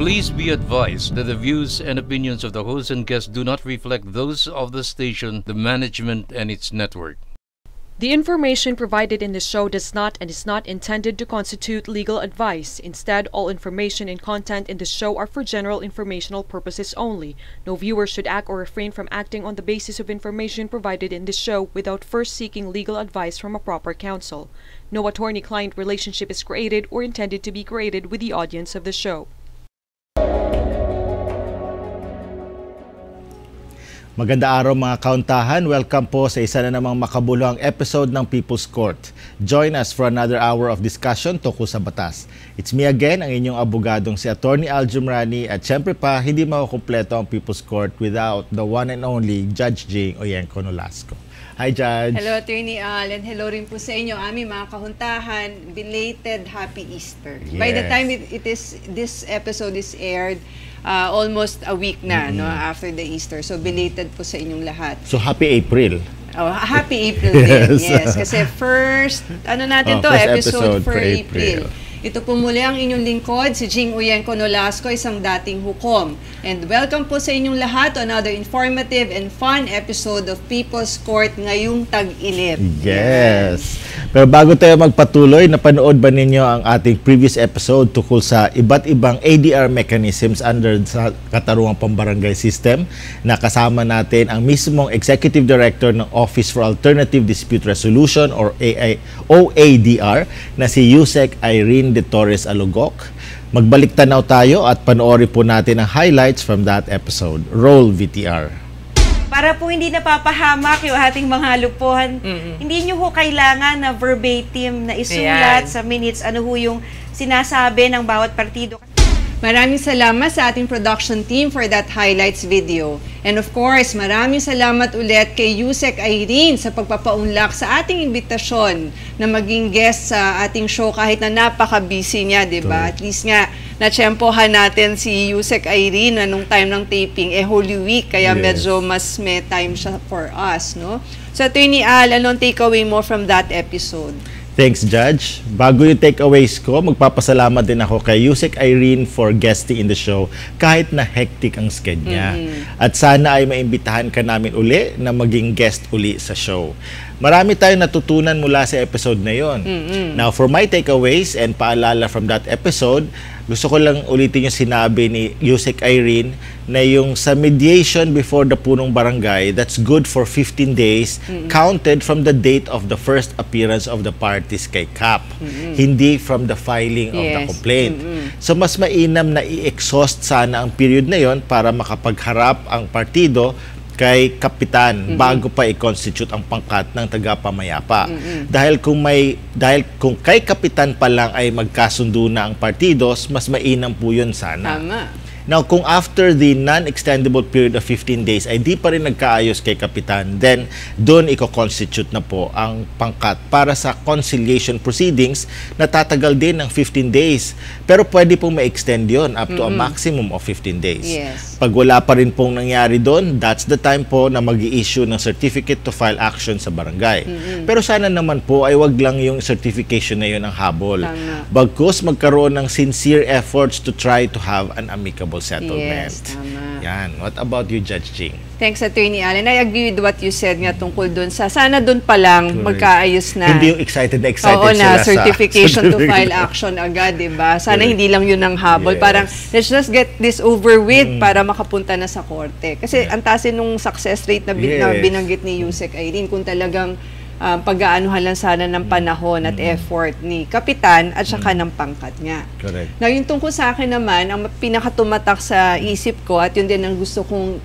Please be advised that the views and opinions of the host and guests do not reflect those of the station, the management, and its network. The information provided in this show does not and is not intended to constitute legal advice. Instead, all information and content in this show are for general informational purposes only. No viewer should act or refrain from acting on the basis of information provided in this show without first seeking legal advice from a proper counsel. No attorney-client relationship is created or intended to be created with the audience of the show. Maganda araw mga kauntahan. Welcome po sa isa na namang makabuluhang episode ng People's Court. Join us for another hour of discussion tungkol sa batas. It's me again, ang inyong abogadong si Attorney Al Jumrani, at syempre pa, hindi makukumpleto ang People's Court without the one and only Judge Jing Oyenko Nolasco. Hi, Judge. Hello, Attorney Al, and hello rin po sa inyo, aming mga kahuntahan. Belated Happy Easter. Yes. By the time this episode is aired, almost a week na no, after the Easter. So, belated po sa inyong lahat. So, Happy April. Oh, Happy April din, yes. Kasi first, first episode for April. Ito po muli ang inyong lingkod, si Jing Oyenko Nolasco, isang dating hukom. And welcome po sa inyong lahat to another informative and fun episode of People's Court ngayong tag-init. Yes. Pero bago tayo magpatuloy, napanood ba ninyo ang ating previous episode tungkol sa iba't ibang ADR mechanisms under sa Katarungang Pambarangay System, na kasama natin ang mismong Executive Director ng Office for Alternative Dispute Resolution or OADR na si Yusek Irene de Torres Alugok. Magbalik tanaw tayo at panoorin po natin ang highlights from that episode. Roll VTR. Para po hindi napapahamak yung ating mga lupuhan, hindi nyo ho kailangan na verbatim na isulat sa minutes ano ho yung sinasabi ng bawat partido. Maraming salamat sa ating production team for that highlights video. And of course, maraming salamat ulit kay Yusek Irene sa pagpapaunlak sa ating imbitasyon na maging guest sa ating show kahit na napaka-busy niya, di ba? At least nga, natsyempohan natin si Yusek Irene na nung time ng taping, Holy Week, kaya medyo mas may time siya for us, no? So, Attorney Al, anong takeaway mo from that episode? Thanks, Judge. Bago yung takeaways ko, magpapasalamat din ako kay Yusek Irene for guesting in the show kahit na hectic ang schedule niya. At sana ay maimbitahan ka namin uli na maging guest uli sa show. Marami tayong natutunan mula sa episode na yon. Now, for my takeaways and paalala from that episode, gusto ko lang ulitin yung sinabi ni Yusek Irene na yung sa mediation before the punong barangay, that's good for 15 days counted from the date of the first appearance of the parties kay CAP, hindi from the filing of the complaint. So mas mainam na i-exhaust sana ang period na yon para makapagharap ang partido kay kapitan bago pa i-constitute ang pangkat ng tagapamayapa. Dahil kung kay kapitan pa lang ay magkasundo na ang partidos, mas mainam po yun sana. Tama. Now, kung after the non-extendable period of 15 days ay di pa rin nagkaayos kay kapitan, then doon i-constitute na po ang pangkat para sa conciliation proceedings na tatagal din ng 15 days. Pero pwede pong ma-extend yun up to a maximum of 15 days. Yes. Pag wala pa rin pong nangyari doon, that's the time po na mag-i-issue ng certificate to file action sa barangay. Pero sana naman po ay wag lang yung certification na yun ang habol. Bagkus magkaroon ng sincere efforts to try to have an amicable settlement. Yes, tama. Yan. What about you, Judge Jing? Thanks, Attorney Allen. I agree with what you said nga tungkol dun sa sana dun pa lang magkaayos na. Hindi yung excited Oo sila na, certification sa to file action agad, diba? Sana hindi lang yun ang habol. Parang, let's just get this over with para makapunta na sa korte. Kasi ang tasin nung success rate na binanggit ni Yusek Irene, kung talagang pag-aanuhan lang sana ng panahon at effort ni kapitan at saka ng pangkat niya. Correct. Now, yung tungkol sa akin naman, ang pinakatumatak sa isip ko at yun din ang gusto kong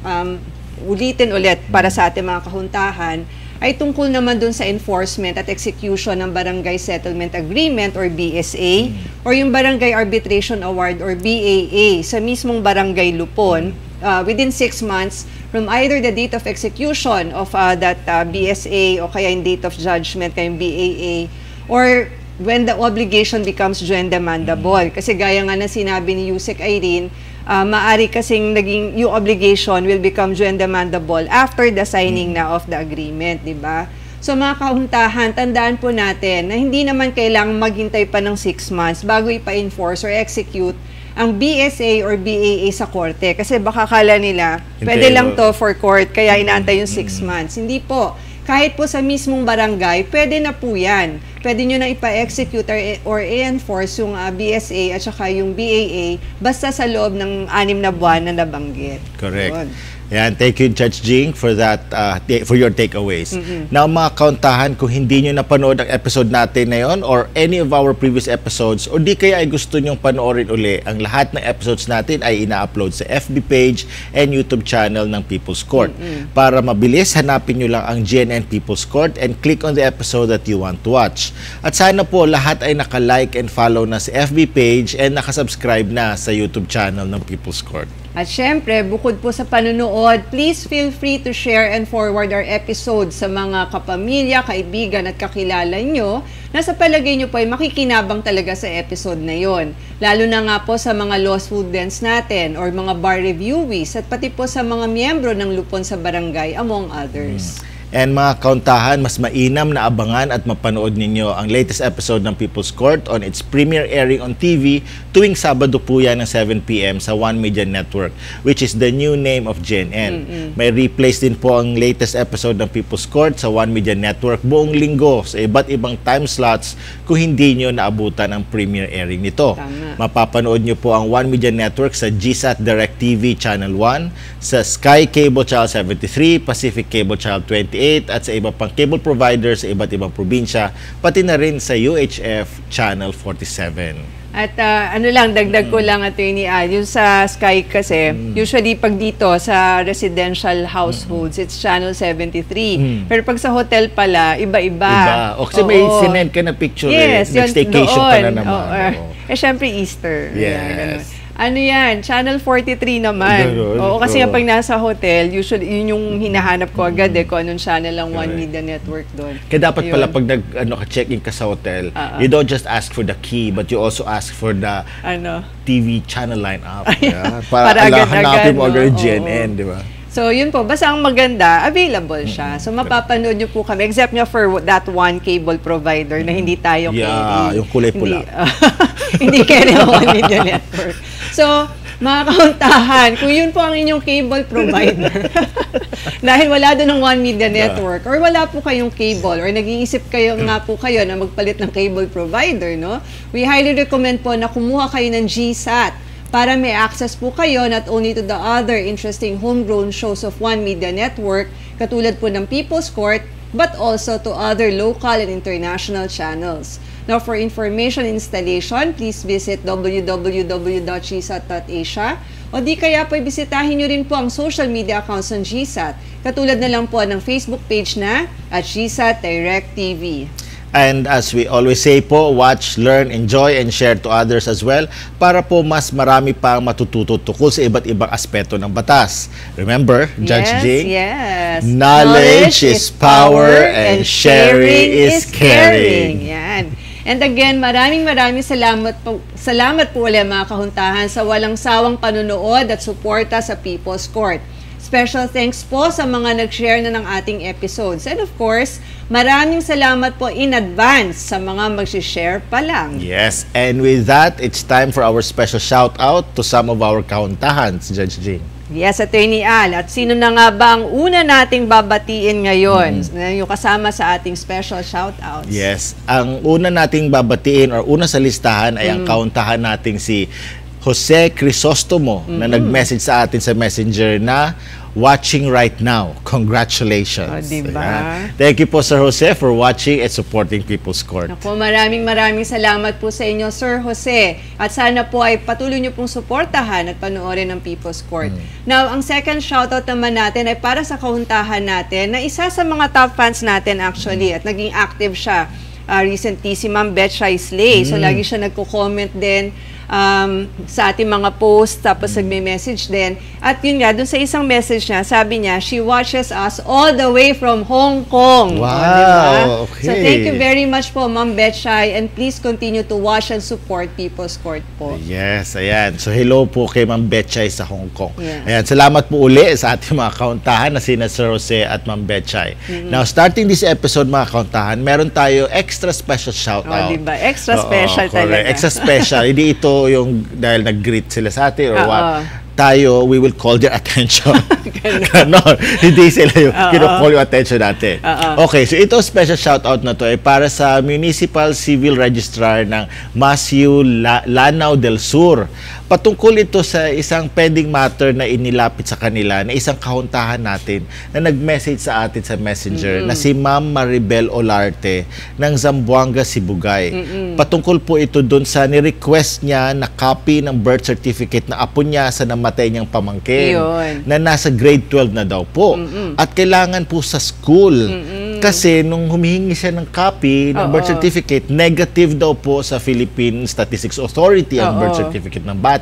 ulitin ulit para sa ating mga kahuntahan ay tungkol naman dun sa enforcement at execution ng Barangay Settlement Agreement or BSA or yung Barangay Arbitration Award or BAA sa mismong Barangay Lupon within 6 months from either the date of execution of that BSA o kaya yung date of judgment kaya yung BAA or when the obligation becomes joint demandable. Kasi gaya nga na sinabi ni Yusek Irene, maari kasing naging yung obligation will become joint demandable after the signing na of the agreement, di ba? So mga kahuntahan, tandaan po natin na hindi naman kailangang maghintay pa ng 6 months bago ipa-enforce or execute ang BSA or BAA sa korte. Kasi baka kala nila, pwede lang to for court, kaya inaantay yung 6 months. Hindi po. Kahit po sa mismong barangay, pwede na po yan. Pwede nyo na ipa-execute or i-enforce yung BSA at saka yung BAA basta sa loob ng 6 na buwan na nabanggit. Correct. Yun. Yan, thank you Judge Jing for that for your takeaways. Now mga kauntahan, kung hindi nyo napanood ang episode natin na yon or any of our previous episodes o di kaya ay gusto nyong panoorin uli, ang lahat ng episodes natin ay ina-upload sa FB page and YouTube channel ng People's Court. Para mabilis, hanapin nyo lang ang GNN People's Court and click on the episode that you want to watch. At sana po lahat ay naka-like and follow na sa FB page and naka-subscribe na sa YouTube channel ng People's Court. At syempre, bukod po sa panunood, please feel free to share and forward our episodes sa mga kapamilya, kaibigan at kakilala nyo na sa palagay nyo po ay makikinabang talaga sa episode na yon. Lalo na nga po sa mga law students natin or mga bar reviewees at pati po sa mga miyembro ng lupon sa barangay, among others. And mga kauntahan, mas mainam na abangan at mapanood ninyo ang latest episode ng People's Court on its premiere airing on TV tuwing Sabado po yan ng 7 p.m. sa One Media Network, which is the new name of GNN. May replace din po ang latest episode ng People's Court sa One Media Network buong linggo sa iba't ibang time slots kung hindi nyo naabutan ang premiere airing nito. Tama. Mapapanood nyo po ang One Media Network sa GSAT Direct TV Channel 1, sa Sky Cable Channel 73, Pacific Cable Channel 28, at sa iba pang cable providers sa iba't ibang probinsya, pati na rin sa UHF Channel 47. At dagdag ko lang, Attorney Al, yung sa Sky kasi, usually pag dito sa residential households, it's channel 73. Pero pag sa hotel pala, iba-iba. O kasi may sinend ka na picture, yes, nag-staycation ka na naman. Syempre Easter. Yes. Ano yan? Channel 43 naman. Oo, kasi pag nasa hotel, usually yun yung hinahanap ko agad kung anong channel ang One Media Network doon. Kaya dapat pala pag check-in ka sa hotel, you don't just ask for the key, but you also ask for the TV channel lineup. Para hanapin mo agad yung GNN, di ba? So, yun po. Basta ang maganda, available siya. So, mapapanood nyo po kami. Except nga for that one cable provider na hindi tayo yung kulay pula. Hindi kayo ng One Media Network. So, mga kauntahan, kung yun po ang inyong cable provider, dahil wala doon ng One Media Network, or wala po kayong cable, or nag-iisip kayo nga po kayo na magpalit ng cable provider, no? We highly recommend po na kumuha kayo ng GSAT para may access po kayo not only to the other interesting homegrown shows of One Media Network, katulad po ng People's Court, but also to other local and international channels. Now, for information installation, please visit www.gsat.asia o di kaya po bisitahin nyo rin po ang social media accounts ng GSAT, katulad na lang po ng Facebook page na at GSAT Direct TV. And as we always say po, watch, learn, enjoy, and share to others as well para po mas marami pang matututo tukol sa iba't ibang aspeto ng batas. Remember, Judge Jing? Yes. Knowledge is power and sharing is caring. Yan. And again, maraming salamat po ulit mga kahuntahan sa walang sawang panunood at suporta sa People's Court. Special thanks po sa mga nag-share na ng ating episodes. And of course, maraming salamat po in advance sa mga mag-share pa lang. Yes, and with that, it's time for our special shout-out to some of our kahuntahan, Judge Jing. Yes, Attorney Al. At sino na nga ba ang una nating babatiin ngayon? Yung kasama sa ating special shoutouts. Yes, ang una nating babatiin or una sa listahan ay ang kahuntahan nating si Jose Crisostomo na nag-message sa atin sa Messenger na watching right now. Congratulations. Oh, diba? Thank you po, Sir Jose, for watching and supporting People's Court. Naku, maraming salamat po sa inyo, Sir Jose. At sana po ay patuloy nyo pong suportahan at panoorin ng People's Court. Now, ang second shoutout naman natin ay para sa kahuntahan natin na isa sa mga top fans natin actually at naging active siya recently, si Ma'am Betchay Slay. So, lagi siya nagko-comment din sa ating mga posts, tapos nagme-message din. At yun nga, dun sa isang message niya, sabi niya, she watches us all the way from Hong Kong. Wow, diba? okay. So thank you very much po, Ma'am Betchay, and please continue to watch and support People's Court po. Yes, ayan. So hello po kay Ma'am Betchay sa Hong Kong. Yeah. Ayan, salamat po uli sa ating mga kauntahan na sina Sir Jose at Ma'am Betchay. Now, starting this episode mga kauntahan, meron tayo extra special shoutout. Diba? Extra special talaga. Extra special. Hindi ito So, yung dahil nag-greet sila sa atin or Oo. what, tayo, we will call their attention. Ganon. Hindi sila yung kino-call yung attention natin. Okay, so ito special shoutout na to ay para sa Municipal Civil Registrar ng Masiu Lanao del Sur. Patungkol ito sa isang pending matter na inilapit sa kanila na isang kahuntahan natin na nag-message sa atin sa Messenger na si Ma'am Maribel Olarte ng Zamboanga, Sibugay. Patungkol po ito dun sa ni-request niya na copy ng birth certificate na apo niya sa namatay niyang pamangkin na nasa grade 12 na daw po. At kailangan po sa school. Kasi nung humihingi siya ng copy ng birth certificate, negative daw po sa Philippine Statistics Authority ang birth certificate ng bata.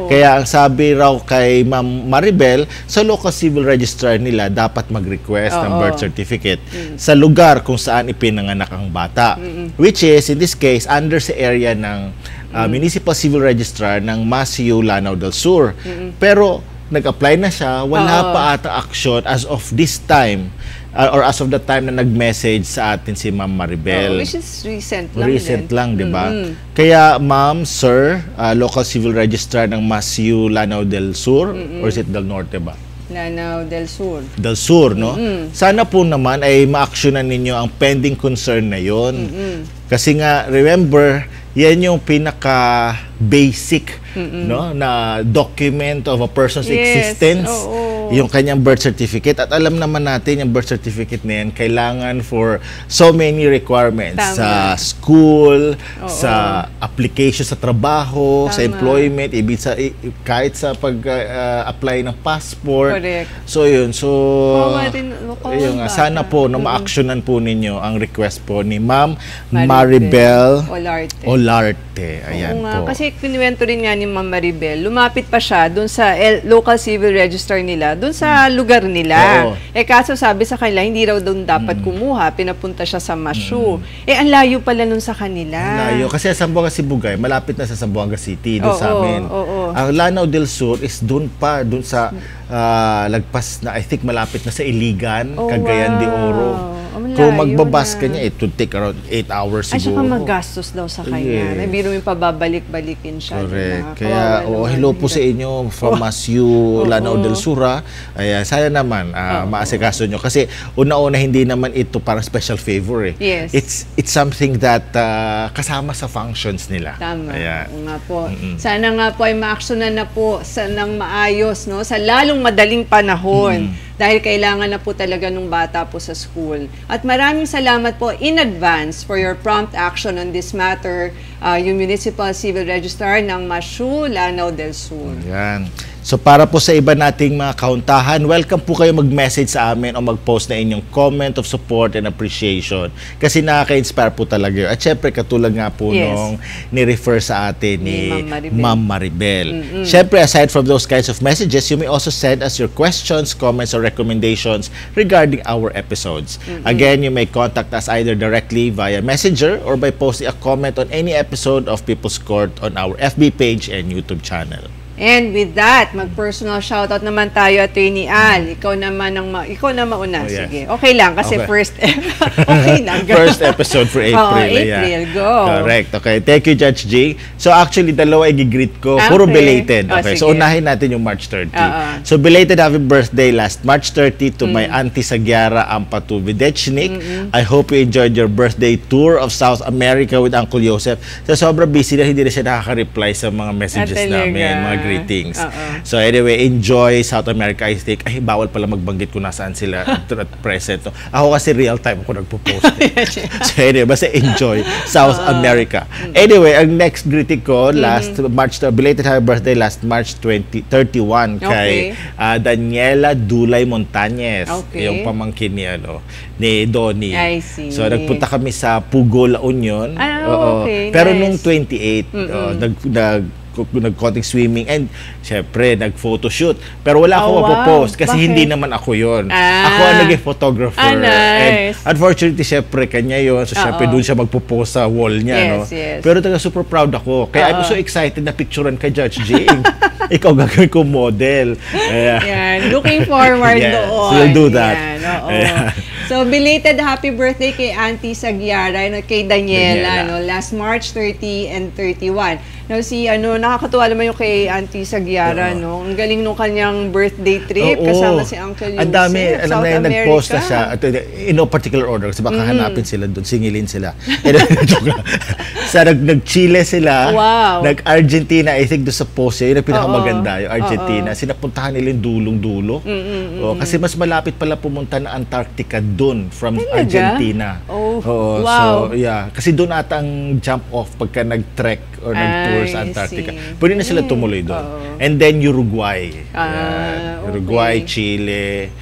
Kaya ang sabi raw kay Ma'am Maribel, sa local civil registrar nila dapat mag-request ng birth certificate sa lugar kung saan ipinanganak ang bata. Which is, in this case, under sa area ng Municipal Civil Registrar ng Masiu Lanao del Sur. Pero nag-apply na siya, wala pa ata action as of this time. Or as of the time na nag-message sa atin si Ma'am Maribel. Which is recent lang. Recent lang, di ba? Kaya, Ma'am, Sir, local civil registrar ng Masiu Lanao del Sur, or is it del Norte ba? Lanao del Sur. Del Sur, no? Sana po naman ay ma-actionan ninyo ang pending concern na yon. Kasi nga, remember, yan yung pinaka-basic no, na document of a person's existence. Yung kanyang birth certificate. At alam naman natin, yung birth certificate na yan, kailangan for so many requirements. Sa school, sa application sa trabaho, sa employment, kahit sa pag-apply ng passport. Correct. So, yun. So, sana po na ma-actionan po ninyo ang request po ni Ma'am Maribel Olarte. Ayan po. Kasi kinuwento rin nga ni Ma'am Maribel, lumapit pa siya dun sa local civil register nila, dun sa lugar nila. Kaso sabi sa kanila, hindi raw doon dapat kumuha, pinapunta siya sa Masiu. Ang layo pala nun sa kanila. Layo. Kasi Zamboanga, Sibugay, malapit na sa Zamboanga City, doon sa amin. Ang Lanao del Sur is doon pa, doon sa lagpas na, I think malapit na sa Iligan, Cagayan de Oro. Kung magbabas ka niya, it would take around 8 hours siguro. At saka magastos daw sa kanya. Biro yung pababalik-balikin siya. Correct. Kaya, hello po sa inyo from Masiu Lanao del Sur. Ayan, sana naman maasikaso nyo. Kasi una-una hindi naman ito parang special favor eh. Yes. It's something that kasama sa functions nila. Tama. Ayan. Nga po. Sana nga po ay ma-actionan na po ng maayos, no? Sa lalong madaling panahon. Dahil kailangan na po talaga ng bata po sa school. At maraming salamat po in advance for your prompt action on this matter, yung Municipal Civil Registrar ng Masiu Lanao del Sur. Yan. So para po sa iba nating mga kahuntahan, welcome po kayo mag-message sa amin o mag-post na inyong comment of support and appreciation. Kasi nakaka-inspire po talaga yun. At syempre katulad nga po nung ni-refer sa atin ni Ma'am Maribel. Syempre aside from those kinds of messages, you may also send us your questions, comments, or recommendations regarding our episodes. Again, you may contact us either directly via Messenger or by posting a comment on any episode of People's Court on our FB page and YouTube channel. And with that, mag-personal shoutout naman tayo, Attorney Al. Ikaw na mauna. Sige. Okay lang, kasi first first episode for April. April. Go. Correct. Okay. Thank you, Judge G. So actually, dalawa i-greet ko. Puro belated. Okay. So unahin natin yung March 30. So belated happy birthday last March 30 to my Auntie Sagiara Ampatu Videchnik. I hope you enjoyed your birthday tour of South America with Uncle Joseph. So sobrang busy na, hindi na siya nakaka-reply sa mga messages namin, mga greetings. So anyway, enjoy South America. I think, bawal pala magbanggit kung nasaan sila at present. Ako kasi real time ako nagpo-post. So anyway, basta enjoy South America. Anyway, ang next greeting ko, last March, belated happy birthday last March 31 kay Daniela Dulay Montañez. Yung pamangkin ni Donnie. I see. So nagpunta kami sa Pugo, La Union. Pero nung 28, nag-konting swimming and syempre nag-photoshoot. Pero wala ako mapopost kasi hindi naman ako yon. Ako ang naging photographer. Nice. And unfortunately, syempre kanya yon. So syempre doon siya magpo-post sa wall niya. Yes. Pero talaga super proud ako. Kaya I'm so excited na picturean ka, Judge J. Ikaw gagawin ko model. Yan. Looking forward doon. So you'll do that. So, belated happy birthday kay Auntie Sagyara, kay Daniela, no, last March 30 and 31. Now, nakakatuwa naman yung kay Auntie Sagyara, no? Ang galing nung kanyang birthday trip, kasama si Uncle Yusef, ang dami, alam South na America. nag-post na siya, in no particular order, kasi baka hanapin sila doon, singilin sila. Nag-Chile sila, nag-Argentina, I think doon sa post, yun ang pinakamaganda, yung Argentina. Sinapuntahan nila yung dulong-dulo. Kasi mas malapit pala pumunta na Antarctica doon from Argentina. Wow. So, yeah. Kasi doon ata ang jump off pagka nag-trek or nag-tour sa Antarctica. Pwede na sila tumuloy doon. And then Uruguay. Uruguay, Chile.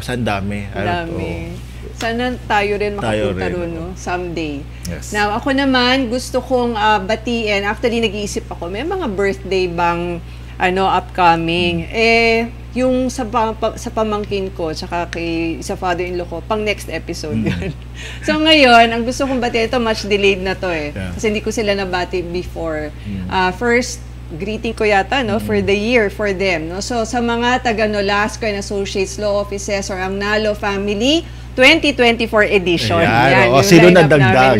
Saan dami? Sana tayo rin makapunta ron, no? Someday. Yes. Now, ako naman, gusto kong batiin. Actually, nag-iisip ako, may mga birthday bang upcoming? Yung sa pamangkin ko, tsaka sa father-in-law ko, pang next episode yun. So ngayon, ang gusto kong batiin, ito much delayed na to kasi hindi ko sila nabati before. First, greeting ko yata for the year for them. No? So sa mga taga-Nolasco and Associates Law Offices or ang Nalo Family, 2024 edition. Yan, o sino na dagdag?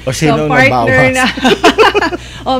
O sino na bawas?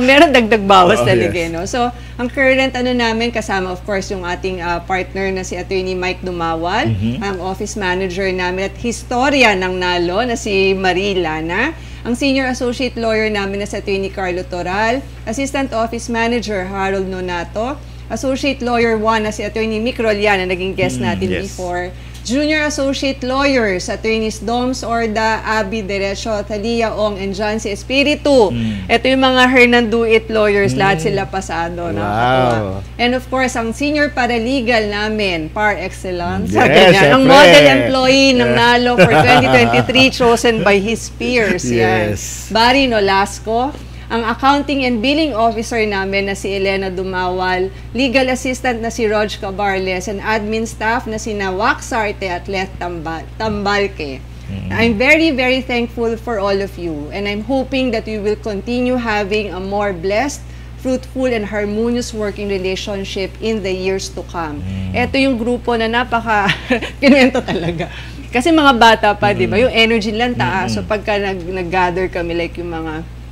Meron dagdag bawas talaga. Yes. No? So, ang current namin, kasama of course yung ating partner na si Attorney Mike Dumawal, ang office manager namin at historia ng Nalo na si Marie Lana, ang senior associate lawyer namin na si Attorney Carlo Toral, assistant office manager Harold Nonato, associate lawyer 1 na si Attorney Mick Rolyan na naging guest natin before, junior associate lawyers, attorneys Doms Orda, Abby Derecho, Thalia Ong, and John C. Espiritu. Ito yung mga Hernanduit lawyers, lahat sila pasado. Wow. And of course, ang senior paralegal namin, par excellence. Yes, ang model employee ng Nalo for 2023 chosen by his peers. Yes. Barry Nolasco. Ang accounting and billing officer namin na si Elena Dumawal, legal assistant na si Rog Cabarles, and admin staff na si Nawak Sarte at Let Tambalke. I'm very, very thankful for all of you, and I'm hoping that we will continue having a more blessed, fruitful, and harmonious working relationship in the years to come. Ito yung grupo na napaka-kinwento talaga. Kasi mga bata pa, di ba? Yung energy lang taas. So pagka nag-gather kami, like yung mga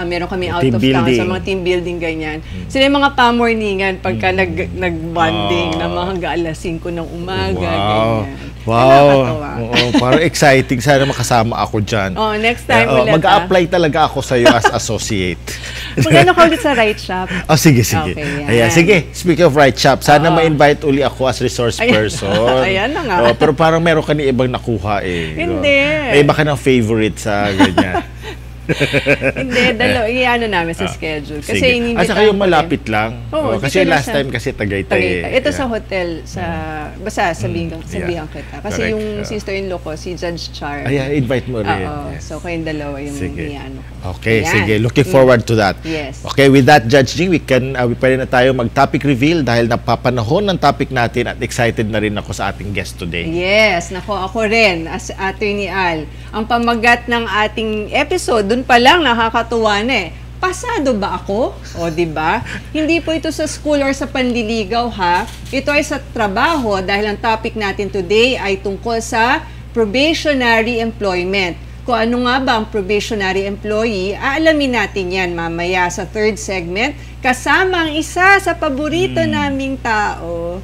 meron kami out of town sa mga team building ganyan. Sila yung mga pamorningan pagka nag-bonding na mga alas 5 ng umaga. Ganyan. Wow. Parang exciting. Sana makasama ako dyan. Next time ulit. Mag-a-apply talaga ako sa iyo as associate. Magano ka ulit sa Right Shop? Sige. Okay, ayan. Sige, speaking of Right Shop, sana ma-invite uli ako as resource person. Ayan na nga. Pero parang meron ka ni ibang nakuha Hindi. May iba ka ng favorite sa ganyan. Hindi, namin sa schedule. Kasi At saka yung malapit lang. Kasi last time kasi Tagaytay. Ito sa hotel, basta sabihan kita. Kasi yung sister-in-law ko, si Judge Char. Invite mo rin. So kayong dalawa yung iano ko. Okay, sige. Looking forward to that. Yes. Okay, with that, Judge Jing, pwede na tayo mag-topic reveal dahil napapanahon ng topic natin at excited na rin ako sa ating guest today. Yes, ako rin, as Attorney Al. Ang pamagat ng ating episode, dun pa lang nakakatuwa na Pasado ba ako? O, di ba? Hindi po ito sa school or sa panliligaw, ha? Ito ay sa trabaho dahil ang topic natin today ay tungkol sa probationary employment. Kung ano nga ba ang probationary employee, aalamin natin yan mamaya sa third segment kasama ang isa sa paborito naming tao.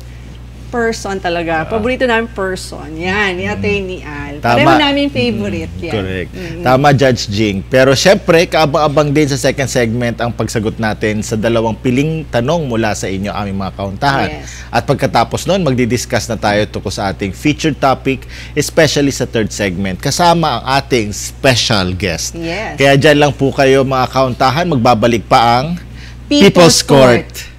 Person talaga. Paborito namin person. Yan, ni Attorney Al. Pareho namin favorite yan. Correct. Tama, Judge Jing. Pero syempre, kaabang-abang din sa second segment ang pagsagot natin sa dalawang piling tanong mula sa inyo, aming mga kauntahan. Yes. At pagkatapos nun, magdi-discuss na tayo tungkol sa ating featured topic, especially sa third segment, kasama ang ating special guest. Yes. Kaya dyan lang po kayo, mga kauntahan, magbabalik pa ang People's Court.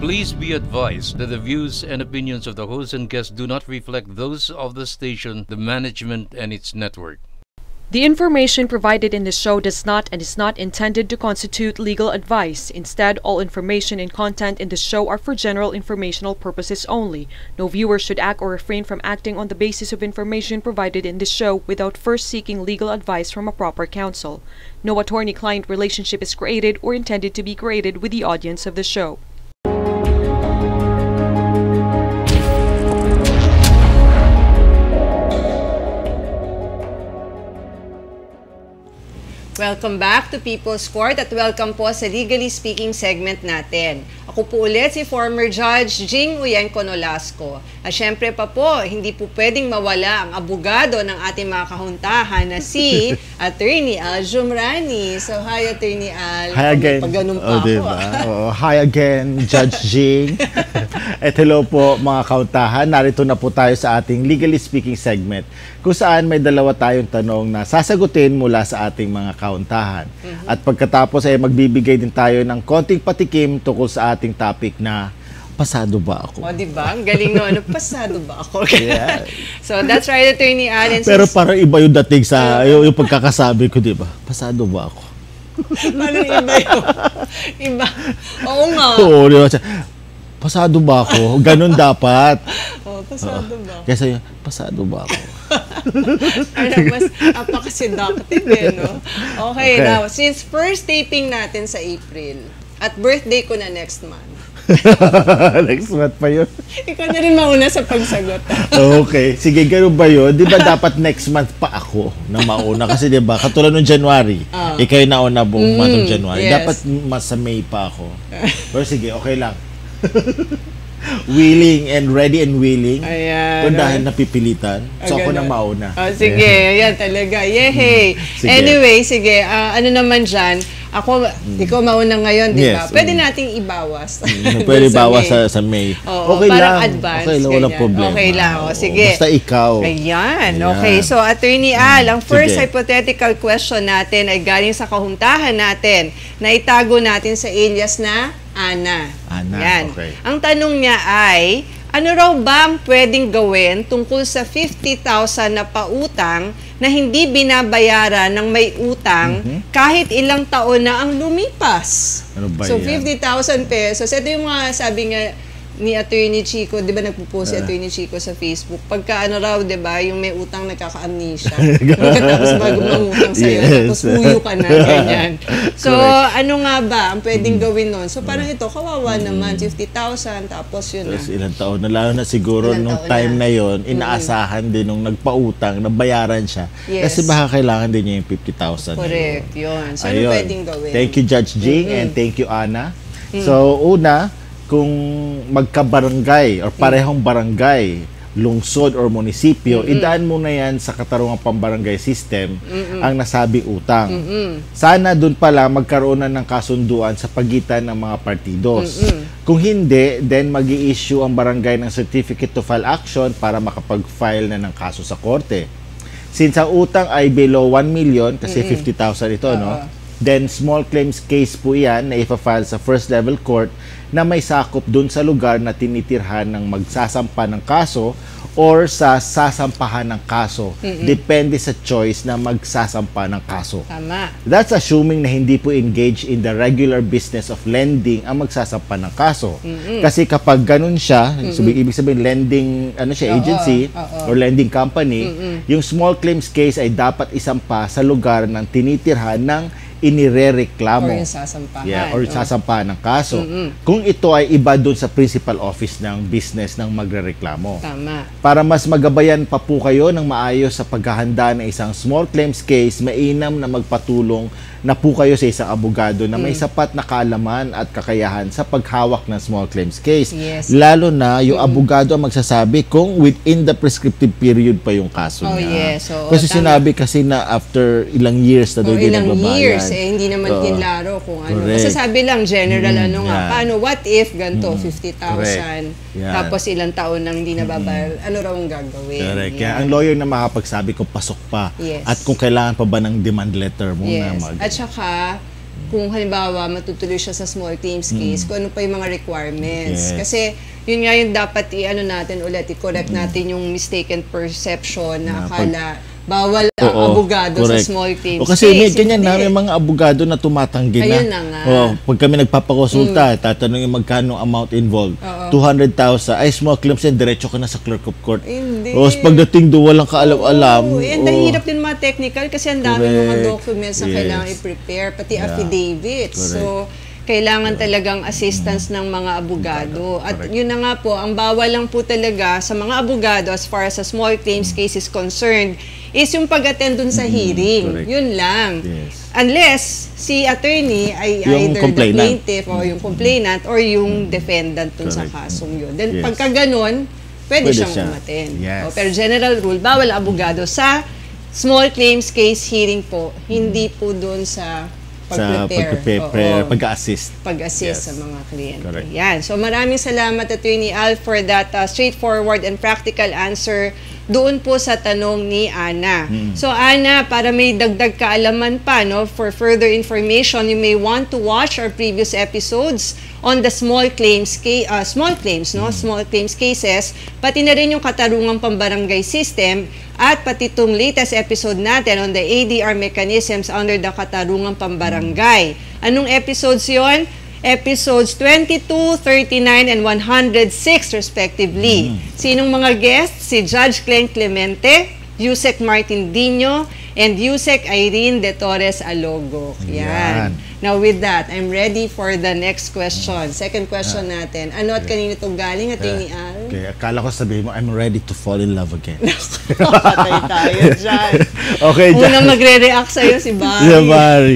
Please be advised that the views and opinions of the host and guests do not reflect those of the station, the management, and its network. The information provided in the show does not and is not intended to constitute legal advice. Instead, all information and content in the show are for general informational purposes only. No viewer should act or refrain from acting on the basis of information provided in the show without first seeking legal advice from a proper counsel. No attorney-client relationship is created or intended to be created with the audience of the show. Welcome back to People's Court at welcome po sa Legally Speaking segment natin. Ako po ulit si former Judge Jing Uyenko Nolasco. At syempre pa po, hindi po pwedeng mawala ang abogado ng ating mga kahuntahan na si Attorney Al Jumrani. So, hi Attorney Al. Hi again. Pag ganun pa ako. Diba? Hi again, Judge Jing. At hello po mga kahuntahan. Narito na po tayo sa ating Legally Speaking segment kung saan may dalawa tayong tanong na sasagutin mula sa ating mga kahuntahan. At pagkatapos ay magbibigay din tayo ng konting patikim tungkol sa ating topic na pasado ba ako? O, diba? Ang galing no, ano, pasado ba ako? Yeah. So, that's right, Attorney Al. Pero parang iba yung dating sa yung pagkakasabi ko, diba? Pasado ba ako? Parang iba yun. Iba. Oo nga. Oo, diba? Pasado ba ako? Ganun dapat. Oh, pasado ba? Kaya sa'yo, pasado ba ako? Parang mas apaka-seductive eh, no? Okay, now, since first taping natin sa April, at birthday ko na next month. Next month pa yun. Ikaw na rin mauna sa pagsagot. Okay. Sige, ganun ba yun? Di ba dapat next month pa ako na mauna? Kasi di ba, katulad ng January, ikaw yung nauna buong month of January. Yes. Dapat mas sa May pa ako. Pero sige, okay lang. Willing and ready and willing. Ayan. Kung dahil napipilitan. So ako na mauna. Oh, sige, ayan talaga. Yehey. Sige. Anyway, sige, ano naman dyan, ako, ikaw mauna ngayon, di ba? Yes, Pwede nating ibawas. Pwede Dun sa bawas May. sa May. Oo, Okay parang lang. advance. Okay lang, walang ganyan. problema. Okay lang, o, sige. Basta ikaw. Ayan, Ayan. okay. So, Attorney Al, ang first Sige. hypothetical question natin ay galing sa kahuntahan natin na itago natin sa alias na Ana. Ana, Yan. okay. Ang tanong niya ay, ano raw ba ang pwedeng gawin tungkol sa 50,000 na pautang na hindi binabayaran ng may utang kahit ilang taon na ang lumipas? Ano ba So, yan? 50,000 pesos. Ito yung mga sabi nga ni Attorney Chico, di ba nagpo-post si Attorney Chico sa Facebook, pagka ano raw, di ba, yung may utang nagkaka-amnesia. Tapos bago mangutang sa'yo, Yes. tapos huyo ka na, ganyan. So, Correct. ano nga ba ang pwedeng gawin nun? So, parang ito, kawawa naman, 50,000, tapos yun na. Tapos ilang taon na, lalo na siguro Ilang nung taon time na. na yon, inaasahan din nung nagpautang, nabayaran siya. Yes. Kasi baka kailangan din niya yung 50,000. Correct, yun. So, ano Ayun. pwedeng gawin? Thank you, Judge Jing, and thank you, Ana. So, una, kung magkabarangay or parehong barangay, lungsod or munisipyo, idaan mo na yan sa katarungang pambarangay system ang nasabing utang. Sana dun pala magkaroon na ng kasunduan sa pagitan ng mga partidos. Kung hindi, then mag-i-issue ang barangay ng certificate to file action para makapag-file na ng kaso sa korte. Since ang utang ay below 1 million, kasi 50,000 ito, no? Then small claims case po yan na ipa-file sa first level court na may sakop dun sa lugar na tinitirhan ng magsasampa ng kaso or sa sasampahan ng kaso. Depende sa choice na magsasampa ng kaso. Tama. That's assuming na hindi po engage in the regular business of lending ang magsasampa ng kaso. Kasi kapag ganun siya, ibig sabihin lending agency or lending company, yung small claims case ay dapat isampa sa lugar ng tinitirhan ng inirereklamo. Or yung sasampahan. Yeah, or sasampahan ng kaso. Kung ito ay iba dun sa principal office ng business ng magrereklamo. Tama. Para mas magabayan pa po kayo ng maayos sa paghahanda ng isang small claims case, mainam na magpatulong na po kayo sa isang abogado na may sapat na kaalaman at kakayahan sa paghawak ng small claims case. Yes. Lalo na yung abogado ang magsasabi kung within the prescriptive period pa yung kaso Oh, niya. yes. Oo, Kasi tama. sinabi kasi na after ilang years na O doon din ilang nagbabayan. years, hindi naman Oo. din laro kung ano. Correct. Kasi sabi lang, general ano nga, yeah. paano, what if, ganito, 50,000, Correct. Yeah. tapos ilang taon nang hindi nababayar, ano raw ang gagawin? Correct. Yan. Kaya ang lawyer na makapagsabi kung pasok pa Yes. at kung kailangan pa ba ng demand letter muna. Yes. At saka, kung halimbawa matutuloy siya sa small claims case, kung ano pa yung mga requirements. Yes. Kasi yun nga yung dapat i-ano natin ulit, i-correct natin yung mistaken perception na Na pag- akala bawal ang abogado sa small claims kasi case. Kasi ganyan na, may mga abogado na tumatanggi na. Ayun na nga. Pag kami nagpapakonsulta, tatanungin magkano amount involved. 200,000. Ay, small claims yan, diretso ka na sa clerk of court. Hindi. Pagdating doon, walang kaalam-alam. And hirap din mga technical kasi ang dami mga documents na kailangan i-prepare, pati affidavits. So, kailangan talagang assistance ng mga abogado. At yun na nga po, ang bawal lang po talaga sa mga abogado as far as a small claims case is concerned is yung pag-attend dun sa hearing. Yun lang. Unless si attorney ay either the plaintiff o yung complainant or yung defendant dun sa kasong yun. Then pagka ganun, pwede siyang umattend. Pero general rule, bawal abogado sa small claims case hearing po, hindi po dun sa pag-prepare, pag-assist sa mga kliyente. Yan. So maraming salamat Attorney Al for that straightforward and practical answer doon po sa tanong ni Ana. So Ana, para may dagdag kaalaman pa, no, for further information, you may want to watch our previous episodes on the small claims cases, pati na rin yung katarungang pambarangay system at pati itong latest episode natin on the ADR mechanisms under the katarungang pambarangay. Anong episodes yon? Episodes 22, 39, and 106 respectively. Sinong mga guests? Si Judge Glenn Clemente, Yusek Martin Dino, and Yusek Irene De Torres Alogo. Yan. Now with that, I'm ready for the next question. Second question natin. Ano at kanino itong galing, Attorney Al? Okay, akala ko sabihin mo, I'm ready to fall in love again. Patay tayo dyan. Okay, dyan. Unang magre-react sa'yo si Barry. Yeah, Barry.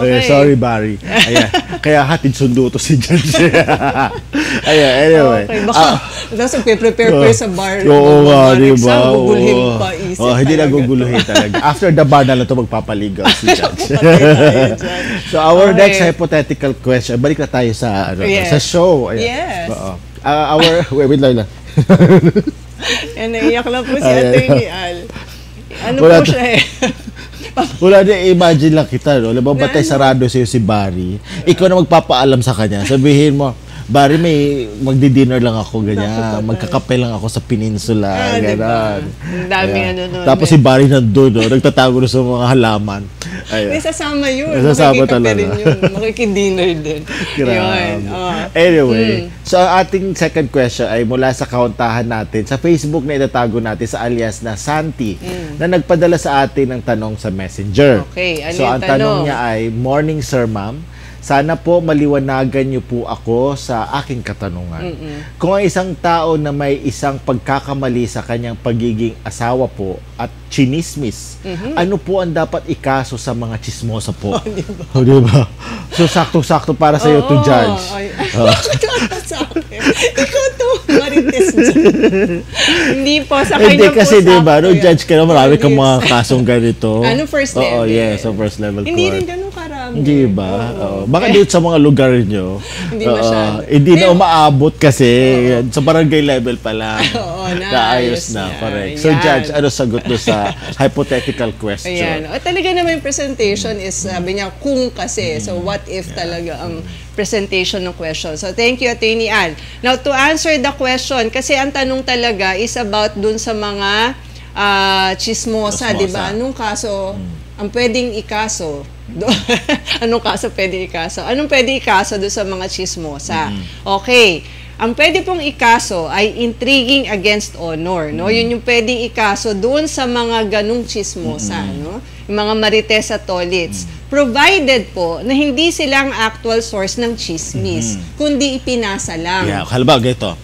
Okay. Sorry, Barry. Ayan. Kaya hatid sundo to si Judge. Ayan, anyway. Okay, baka nagpe-prepare pa sa bar. Oo nga, diba? Guguluhin pa isip. Hindi na guguluhin talaga. After the bar na lang ito magpapaligaw si Judge. So our next hypothetical question, balik na tayo sa sa show. Yes. Wait lang. Naiyak lang po si Attorney Al. Ano po siya eh? Wala na, imagine lang kita, no? Alam mo, batay sarado sa'yo si Barry. Ikaw na magpapaalam sa kanya. Sabihin mo, Barry, may magdi-dinner lang ako, ganyan. Magkakape lang ako sa peninsula, ganyan. Daming ano nun. Tapos si Barry nandun, no? Nagtatago na sa mga halaman. May sasama yun. Sasama talaga. Rin yun. Makikidinner din. Anyway, so ating second question ay mula sa kauntahan natin. Sa Facebook na itatago natin sa alias na Santi, na nagpadala sa atin ng tanong sa Messenger. Okay, ano so ang tanong niya ay, Morning Sir Ma'am, sana po maliwanagan niyo po ako sa aking katanungan. Kung ang isang tao na may isang pagkakamali sa kanyang pagiging asawa po at chinismis, ano po ang dapat ikaso sa mga chismosa po? Diba? So saktong-sakto para sa iyo to judge. Ikaw to, Marites dyan. Hindi po, sa kanya hindi, po kasi diba, no, judge ka na marami kang mga yes. kasong ganito. Ano, first level? Yes, so first level hindi court. Rin ganun karami. Hindi ba? Baka dito sa mga lugar nyo, hindi masyado. Hindi na umaabot kasi, sa barangay level pa lang. Naayos na. Correct. So, Judge, ano sagot doon sa hypothetical question? Ayan. Talaga naman yung presentation is, sabi niya, kung kasi. So, what if talaga ang presentation ng question. So, thank you, Attorney Ann. Now, to answer the question, kasi ang tanong talaga is about dun sa mga chismosa, di ba? Anong kaso ang pwedeng ikaso? Anong kaso pwedeng ikaso? Anong pwedeng ikaso doon sa mga chismosa? Okay. Ang pwede pong ikaso ay intriguing against honor, no? Yun yung pwedeng ikaso doon sa mga ganung chismosa, no? Yung mga marites at tolits. Provided po na hindi silang actual source ng chismis, kundi ipinasa lang. Yeah, halimbawa ganito.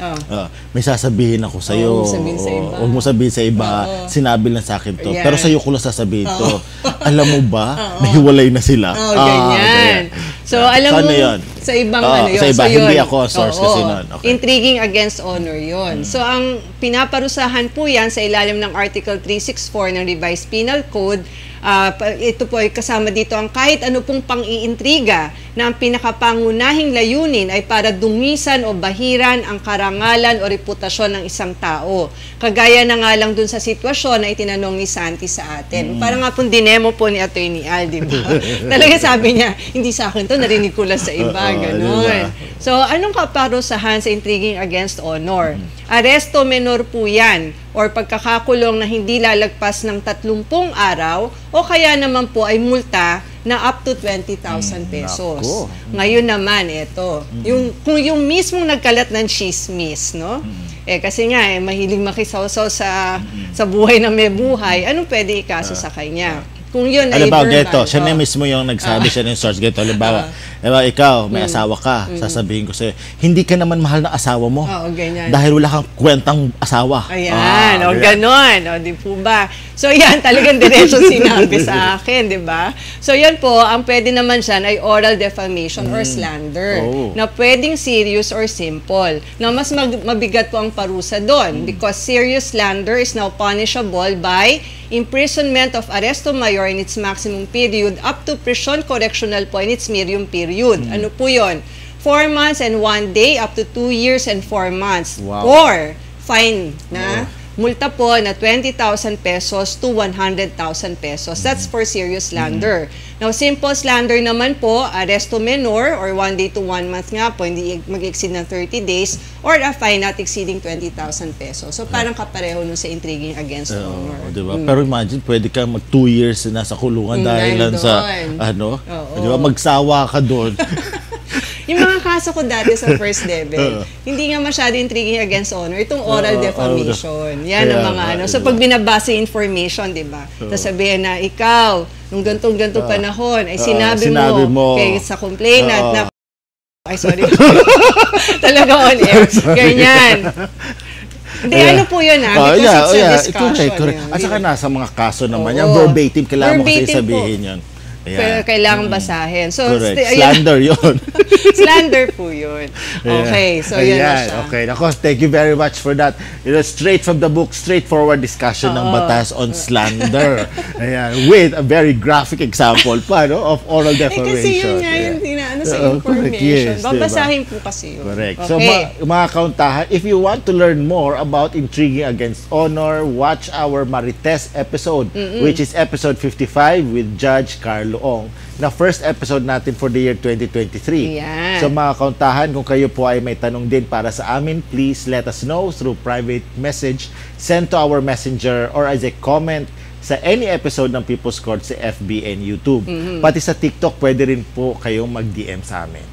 May sasabihin ako sa iyo. Huwag mo sabihin sa iba. Sinabi lang sa akin to. Pero sa iyo ko lang sasabihin to. Alam mo ba? Nahiwalay na sila. Ganyan. So, alam mo, sa ibang ano yun. Sa iba, hindi ako source kasi nun. Okay. Intriguing against honor yun. So, ang pinaparusahan po yan sa ilalim ng Article 364 ng Revised Penal Code, ito po ay kasama dito ang kahit ano pong pang-iintriga, na ang pinakapangunahing layunin ay para dungisan o bahiran ang karangalan o reputasyon ng isang tao. Kagaya na nga lang dun sa sitwasyon na itinanong ni Santi sa atin. Parang nga pong dinemo po ni Atty. Al, di ba? Talaga sabi niya, hindi sa akin to, narinig ko lang sa iba, gano'n. So, anong kaparusahan sa intriguing against honor? Aresto menor po yan, or pagkakakulong na hindi lalagpas ng 30 araw, o kaya naman po ay multa na up to 20,000 pesos. Ngayon naman, ito, kung yung mismong nagkalat ng chismis, no? Kasi nga, mahilig makisawsaw sa buhay na may buhay, anong pwede ikaso sa kanya? Kung yun ay verbal, geto, siya na mismo yung nagsabi, siya yung source, geto, halimbawa, ikaw, may asawa ka, sasabihin ko sa'yo, hindi ka naman mahal na asawa mo. Ganyan. Dahil wala kang kwentang asawa. Ayan, ganon, di po ba? So yan, talagang diretso sinabi sa akin, di ba? So yan po, ang pwede naman siya ay oral defamation or slander, na pwedeng serious or simple. Na mas mabigat po ang parusa doon, because serious slander is now punishable by imprisonment of arresto mayor in its maximum period up to prison correctional po in its medium period. Ano po yun? 4 months and 1 day up to 2 years and 4 months. Or fine na multa po na 20,000 pesos to 100,000 pesos. That's for serious slander. Now, simple slander naman po, arresto menor or 1 day to 1 month nga po, hindi mag-exceed ng 30 days, or a fine not exceeding 20,000 pesos. So, parang kapareho nun sa intriguing against honor. Diba? Pero imagine, pwede ka mag 2 years na sa kulungan dahil lang sa, diba, magsawa ka doon. Yung mga kaso ko dati sa first level, hindi nga masyado intriguing against honor. Itong oral defamation. Yan ang mga So, pag binabasa information, di ba? Tapos sabihin na, ikaw, nung gantong-gantong panahon, ay sinabi mo kay sa complainant na, ay, sorry. Talaga on air. Ganyan. Hindi, ano po yun because it's a discussion. Correct. At saka nasa mga kaso naman, yung verbatim, kailangan mo kasi sabihin yun. Pero kailangan basahin. So, slander yun. Slander po yun. Okay, so yun na siya. Okay, Nako, thank you very much for that. Straight from the book, straightforward discussion ng batas on slander. With a very graphic example pa, of oral defamation. Kasi yun nga yung tinaano sa information. Babasahin po kasi yun. Correct. So, mga kauntahan, if you want to learn more about intriguing against honor, watch our Marites episode, which is episode 55 with Judge Carlo Ong, na first episode natin for the year 2023. So mga kauntahan, kung kayo po ay may tanong din para sa amin, please let us know through private message, send to our messenger, or as a comment sa any episode ng People's Court sa FB and YouTube. Pati sa TikTok, pwede rin po kayong mag-DM sa amin.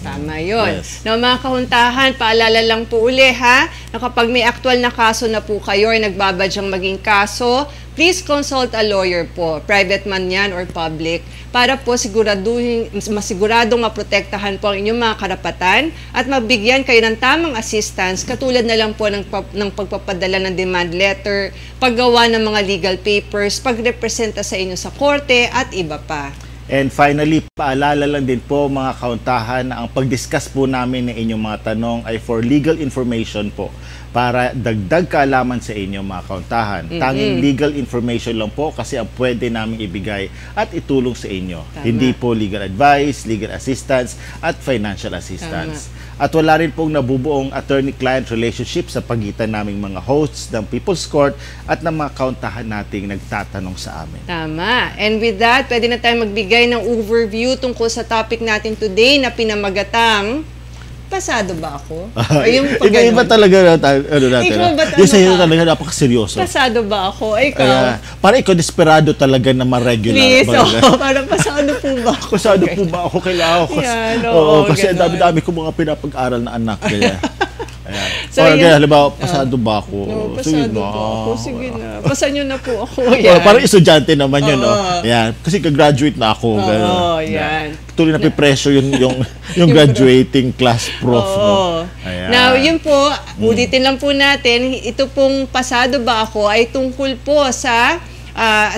Tama yun. Now, mga kahuntahan, paalala lang po uli na kapag may aktual na kaso na po kayo or nagbabadyang maging kaso, please consult a lawyer po, private man yan or public, para po masiguradong maprotektahan po ang inyong mga karapatan at mabigyan kayo ng tamang assistance, katulad na lang po ng pagpapadala ng demand letter, paggawa ng mga legal papers, pagrepresenta sa inyo sa korte at iba pa. And finally, paalala lang din po mga kauntahan na ang pag-discuss po namin ng inyong mga tanong ay for legal information po, para dagdag kaalaman sa inyo mga kauntahan. Tanging legal information lang po kasi ang pwede namin ibigay at itulong sa inyo. Hindi po legal advice, legal assistance at financial assistance. At wala rin pong nabubuong attorney-client relationship sa pagitan naming mga hosts ng People's Court at ng mga kauntahan nating nagtatanong sa amin. Tama. And with that, pwede na tayo magbigay ng overview tungkol sa topic natin today na pinamagatang pasado ba ako? Iba talaga natin. Ikaw ba yung sa'yo talaga napakaseryoso. Pasado ba ako? Ikaw? Parang ikaw desperado talaga na ma-regular. Please, parang pasado po ba ako? Pasado po ba ako? Kailangan ko. Kasi dami-dami ko mga pinapag-aral na anak. Kaya. So, halimbawa, pasado ba ako? Pasado ba ako? Sige na. Pasan nyo na po ako. Parang estudyante naman yun. Kasi ka-graduate na ako. Yan. Tuloy na pressure yung graduating class prof. Now, yun po, ulitin lang po natin, ito pong pasado ba ako ay tungkol po sa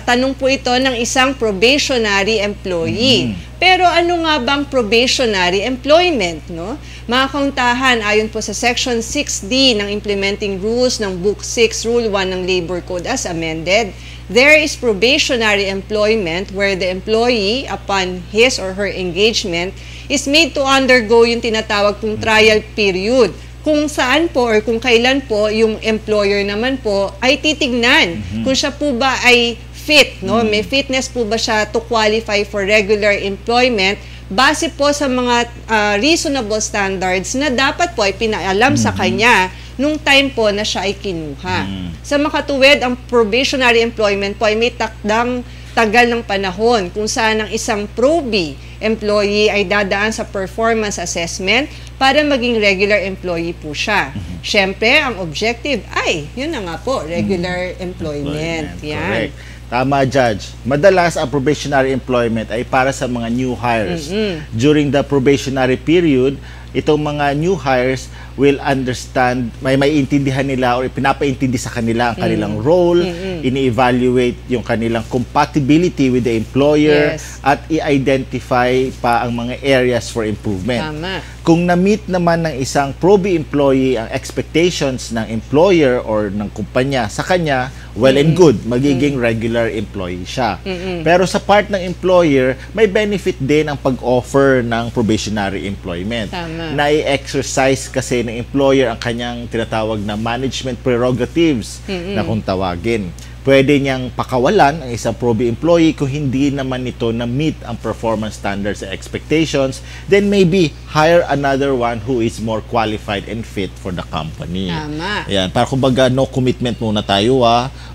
tanong po ito ng isang probationary employee. Pero ano nga bang probationary employment, no? Mga kauntahan, ayon po sa Section 6D ng Implementing Rules ng Book 6, Rule 1 ng Labor Code as amended, There is probationary employment where the employee, upon his or her engagement, is made to undergo yung tinatawag pong trial period. Kung saan po or kung kailan po yung employer naman po ay titignan kung siya po ba ay fit, no? May fitness po ba siya to qualify for regular employment base po sa mga reasonable standards na dapat po ay pinaalam sa kanya nung time po na siya ay kinuha. Sa makatuwid, ang probationary employment po ay may takdang tagal ng panahon kung saan ang isang probie employee ay dadaan sa performance assessment para maging regular employee po siya. Siyempre, ang objective ay, yun na nga po, regular employment. Yan. Correct. Tama, Judge. Madalas, ang probationary employment ay para sa mga new hires. During the probationary period, itong mga new hires will understand, may intindihan nila or pinapaintindi sa kanila ang kanilang role, ini-evaluate yung kanilang compatibility with the employer, at i-identify pa ang mga areas for improvement. Tama. Kung na-meet naman ng isang probie employee ang expectations ng employer or ng kumpanya sa kanya, well and good, magiging regular employee siya. Pero sa part ng employer, may benefit din ang pag-offer ng probationary employment. Tama. Na i-exercise kasi ng employer ang kanyang tinatawag na management prerogatives na kung tawagin. Pwede niyang pakawalan ang isang probie employee kung hindi naman ito na-meet ang performance standards and expectations, then maybe hire another one who is more qualified and fit for the company. Tama. Ayan, para kumbaga no commitment muna tayo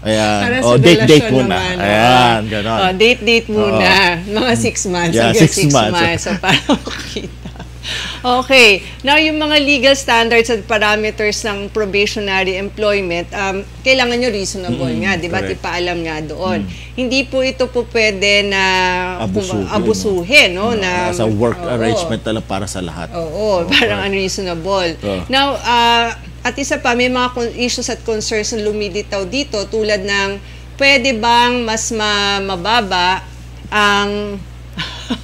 Ayan. Para O sa date relasyon muna. naman, Ayan, ganon. Date muna. Mga 6 months. Yeah, Hanggang 6 6 months. months. So, para makita. Okay. Now, yung mga legal standards at parameters ng probationary employment, kailangan nyo reasonable nga, di ba? Correct. Ipaalam nga doon. Hindi po ito po pwede na Abusuhin, no? Na, sa work arrangement na lang para sa lahat. Oo, parang unreasonable. Now, at isa pa, may mga issues at concerns na lumilitaw dito tulad ng pwede bang mas mababa ang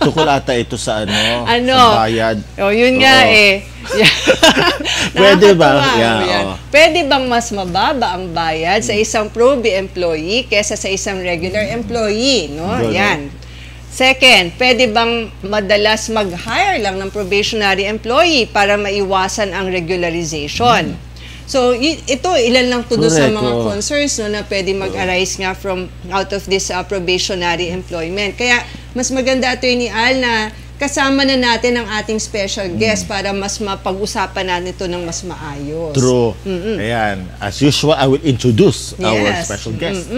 Tukol ata ito sa sa bayad. Yun nga Pwede ba? Pwede bang mas mababa ang bayad sa isang probie employee kesa sa isang regular employee, no? Yan. Second, pwede bang madalas mag-hire lang ng probationary employee para maiwasan ang regularization? So, ito, ilan lang to sa mga concerns na pwede mag-arise nga from out of this probationary employment. Kaya, mas maganda, Attorney Al, na kasama na natin ang ating special guest para mas mapag-usapan natin ito ng mas maayos. True. Ayan. As usual, I will introduce our special guest.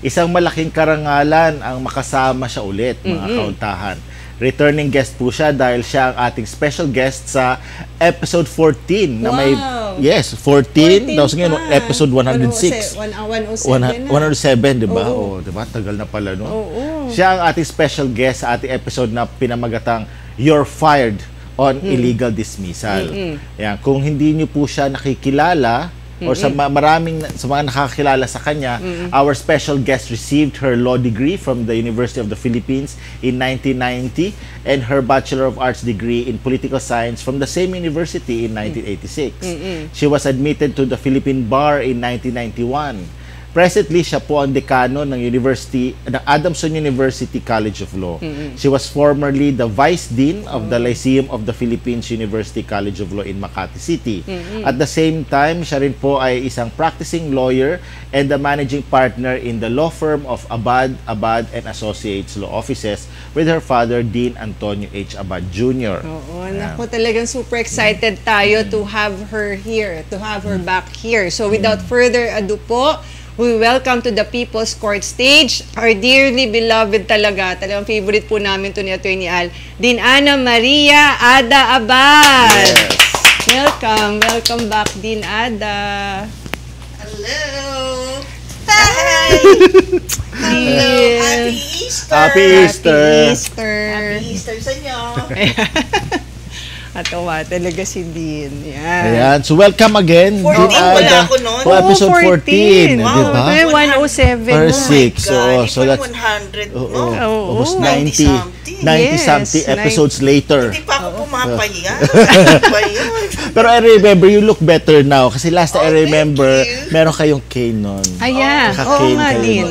Isang malaking karangalan ang makasama siya ulit, mga kauntahan. Returning guest po siya dahil siya ang ating special guest sa episode 14 na may 14 daw ngayon episode 106 107 di ba? Di ba? Tagal na pala no. Siya ang ating special guest sa ating episode na pinamagatang You're Fired on Illegal Dismissal. Yan, kung hindi niyo po siya nakikilala or sa mga nakakilala sa kanya, our special guest received her law degree from the University of the Philippines in 1990 and her Bachelor of Arts degree in Political Science from the same university in 1986. She was admitted to the Philippine Bar in 1991. Presently, siya po ang dekano ng Adamson University College of Law. She was formerly the Vice Dean of the Lyceum of the Philippines University College of Law in Makati City. At the same time, siya rin po ay isang practicing lawyer and the managing partner in the law firm of Abad and Associates Law Offices with her father, Dean Antonio H. Abad Jr. Naku, talagang super excited tayo to have her here, to have her back here. So without further ado po, we welcome to the People's Court stage our dearly beloved talagang favorite po namin to ni Attorney Al, Dean Ana Maria Ada Abad. Welcome back, Dean Ada. Hello. Hi. Hello. Happy Easter. Happy Easter. Happy Easter sa inyo. Atawa talaga si Dean. Ayan. So, welcome again. 14, wala ako noon. Episode 14. Wow. Di ba? 107. Or 6. So that's 100, no? Almost 90 something episodes later. Hindi pa ako pumapaya. Pero I remember, you look better now. Kasi last I remember, meron kayong cane nun. Oo nga, Dean.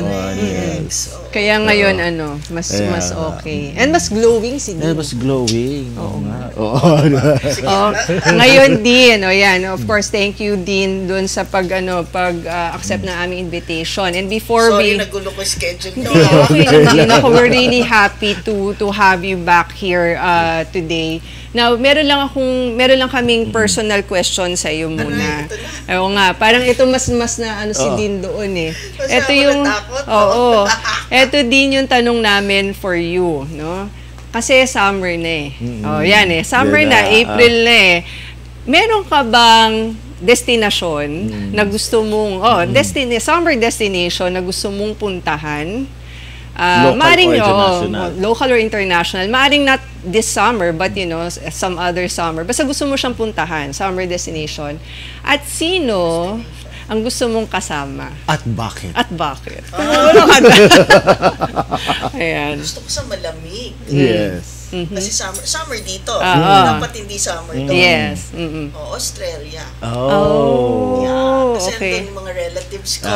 Kaya ngayon, mas okay. And mas glowing si Dean. Mas glowing. Oo nga. Oo. Ngayon din, of course, thank you Dean dun sa pag-accept ng aming invitation. And before Sorry, nagulo ko yung schedule nyo. Okay, Dean, we're really happy to have you back here today. Now, meron lang kaming personal question sa iyo muna. Oo nga, parang ito mas na si Dean doon eh. Ito yung ito din yung tanong namin for you, no? Kasi summer na eh. Yan eh. Summer na, April na eh. Meron ka bang destinasyon na gusto mong summer destination na gusto mong puntahan? Local or international. Maaring not this summer, but some other summer. Basta gusto mo siyang puntahan, summer destination. At sino ang gusto mong kasama? At bakit? Ayan. Gusto ko sa malamig. Yes. Kasi summer dito. Dapat hindi summer doon. Yes. Australia. Kasi andun yung mga relatives ko.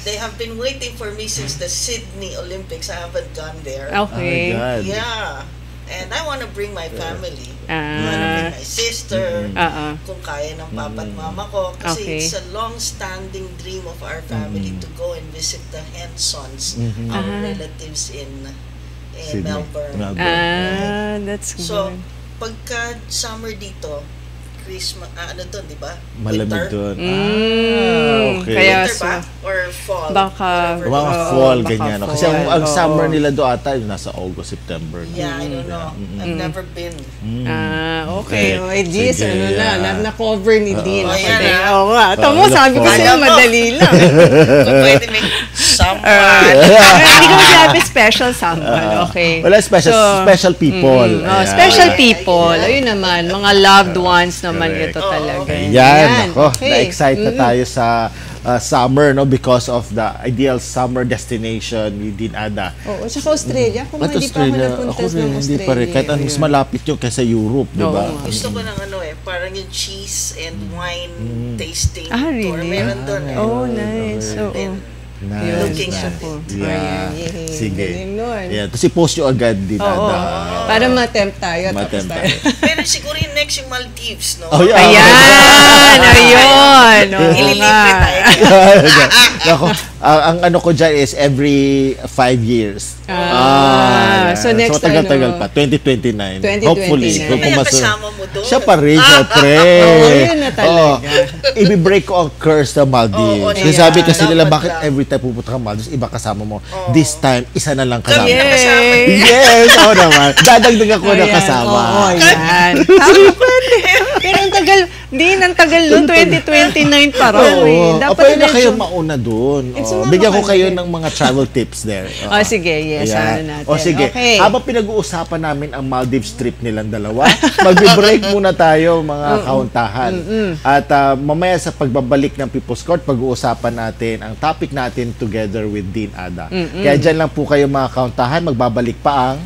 They have been waiting for me since the Sydney Olympics. I haven't gone there. Okay. Yeah. And I want to bring my family. I want to bring my sister. Kung kaya ng papa at mama ko. Kasi it's a long-standing dream of our family to go and visit the Hensons, our relatives in Melbourne. That's good. So, pagka summer dito, Christmas, doon, di ba? Malamig doon. Okay. Kaya Winter ba? Or fall? Baka mga fall, ganyan. Kasi ang summer nila doon ata, nasa August, September. Yeah, I don't know. I've never been. Okay. This, na-cover ni Dean. Oo nga. Tamo, sabi ko sa'yo, madali lang. Kung pwede may someone. Hindi ko sinabi special someone. Okay. Wala special people. Special people. Ayun naman, mga loved ones naman ito talaga. Ayan. Na-excite na tayo sa summer, no, because of the ideal summer destination ni Dean Ada. Tsaka Australia. Kung hindi pa ako napunta ng Australia. Hindi pa rin. Kahit mas malapit yun kaysa Europe, di ba? Gusto ko ng parang yung cheese and wine tasting really? tour. Meron doon eh. Nice. Looking at it. Sige. Tapos i-post nyo agad din. Para ma-tempt tayo. Pero siguro yung next yung Maldives, no? Ayan! Ililibre tayo. Ang ano ko dyan is every 5 years. So next tagal-tagal pa. 2029. Hopefully. Kaya kasama mo doon. Siya pa rin, syempre. Yun na talaga. I-break ko ang curse sa Maldives. Kasi sabi kasi nila, bakit every time pupunta ka Maldives, iba kasama mo. This time, isa na lang kasama. Kami na kasama. Yes, ako naman. Dadagdag ako na kasama. Yan. Pero ang tagal nun, 2029 pa rin. Pwede na kayo mauna doon. Bigyan ko kayo ng mga travel tips there. Sige, yes. Natin. Sige. Okay. Habang pinag-uusapan namin ang Maldives trip nilang dalawa, mag-break muna tayo mga kauntahan. At mamaya sa pagbabalik ng People's Court, pag-uusapan natin ang topic natin together with Dean Ada. Kaya dyan lang po kayo mga kauntahan, magbabalik pa ang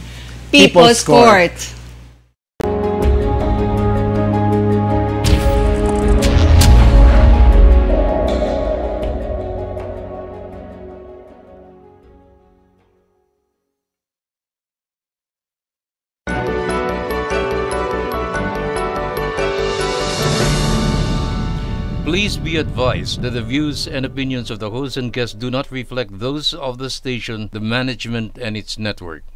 People's Court. Please be advised that the views and opinions of the host and guests do not reflect those of the station, the management, and its network.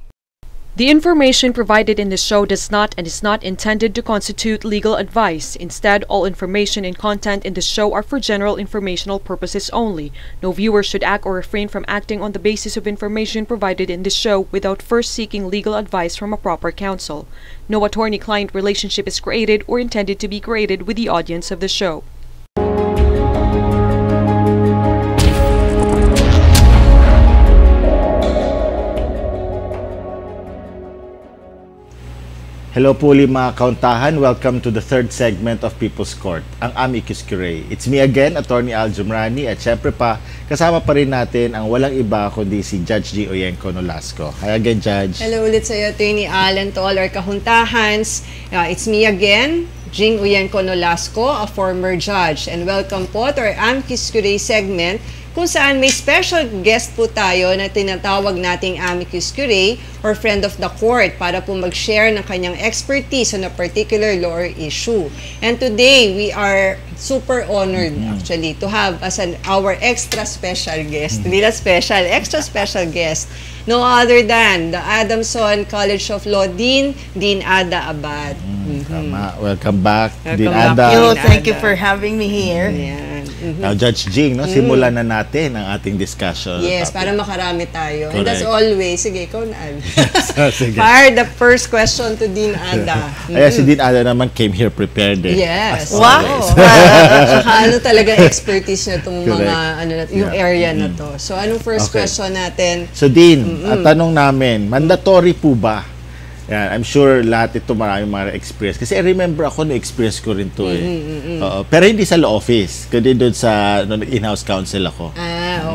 The information provided in this show does not and is not intended to constitute legal advice. Instead, all information and content in this show are for general informational purposes only. No viewer should act or refrain from acting on the basis of information provided in this show without first seeking legal advice from a proper counsel. No attorney-client relationship is created or intended to be created with the audience of the show. Hello po mga kauntahan. Welcome to the third segment of People's Court, ang Amicus Curiae. It's me again, Attorney Al Jumrani, at syempre pa, kasama pa rin natin ang walang iba kundi si Judge G. Oyenko Nolasco. Hi again, Judge. Hello ulit sa iyo, Attorney Al, and to all our kahuntahans. It's me again, Jing Oyenko Nolasco, a former judge. And welcome po to our Amicus Curiae segment, kung saan may special guest po tayo na tinatawag nating amicus curiae or friend of the court para po mag-share ng kanyang expertise on a particular law or issue. And today, we are super honored actually to have as our extra special guest. Hindi na special, extra special guest. No other than the Adamson College of Law Dean Ada Abad. Welcome back, Dean back, Ada. Thank you for having me here. Now, Judge Jing, no, simulan na natin ang ating discussion. Yes, topic. para makarami tayo. And Correct. as always, sige, ikaw na. Sige. Fire the first question to Dean Ada. Ayan, si Dean Ada naman came here prepared. Yes. As always. Saka ano talaga expertise na itong mga, Correct. yung area na to. So, anong first Okay. question natin? So, Dean, tanong namin, mandatory po ba? Yan, I'm sure lahat ito maraming mga experience. Kasi I remember ako, na-experience ko rin to eh. Pero hindi sa law office, kundi doon sa in-house counsel ako.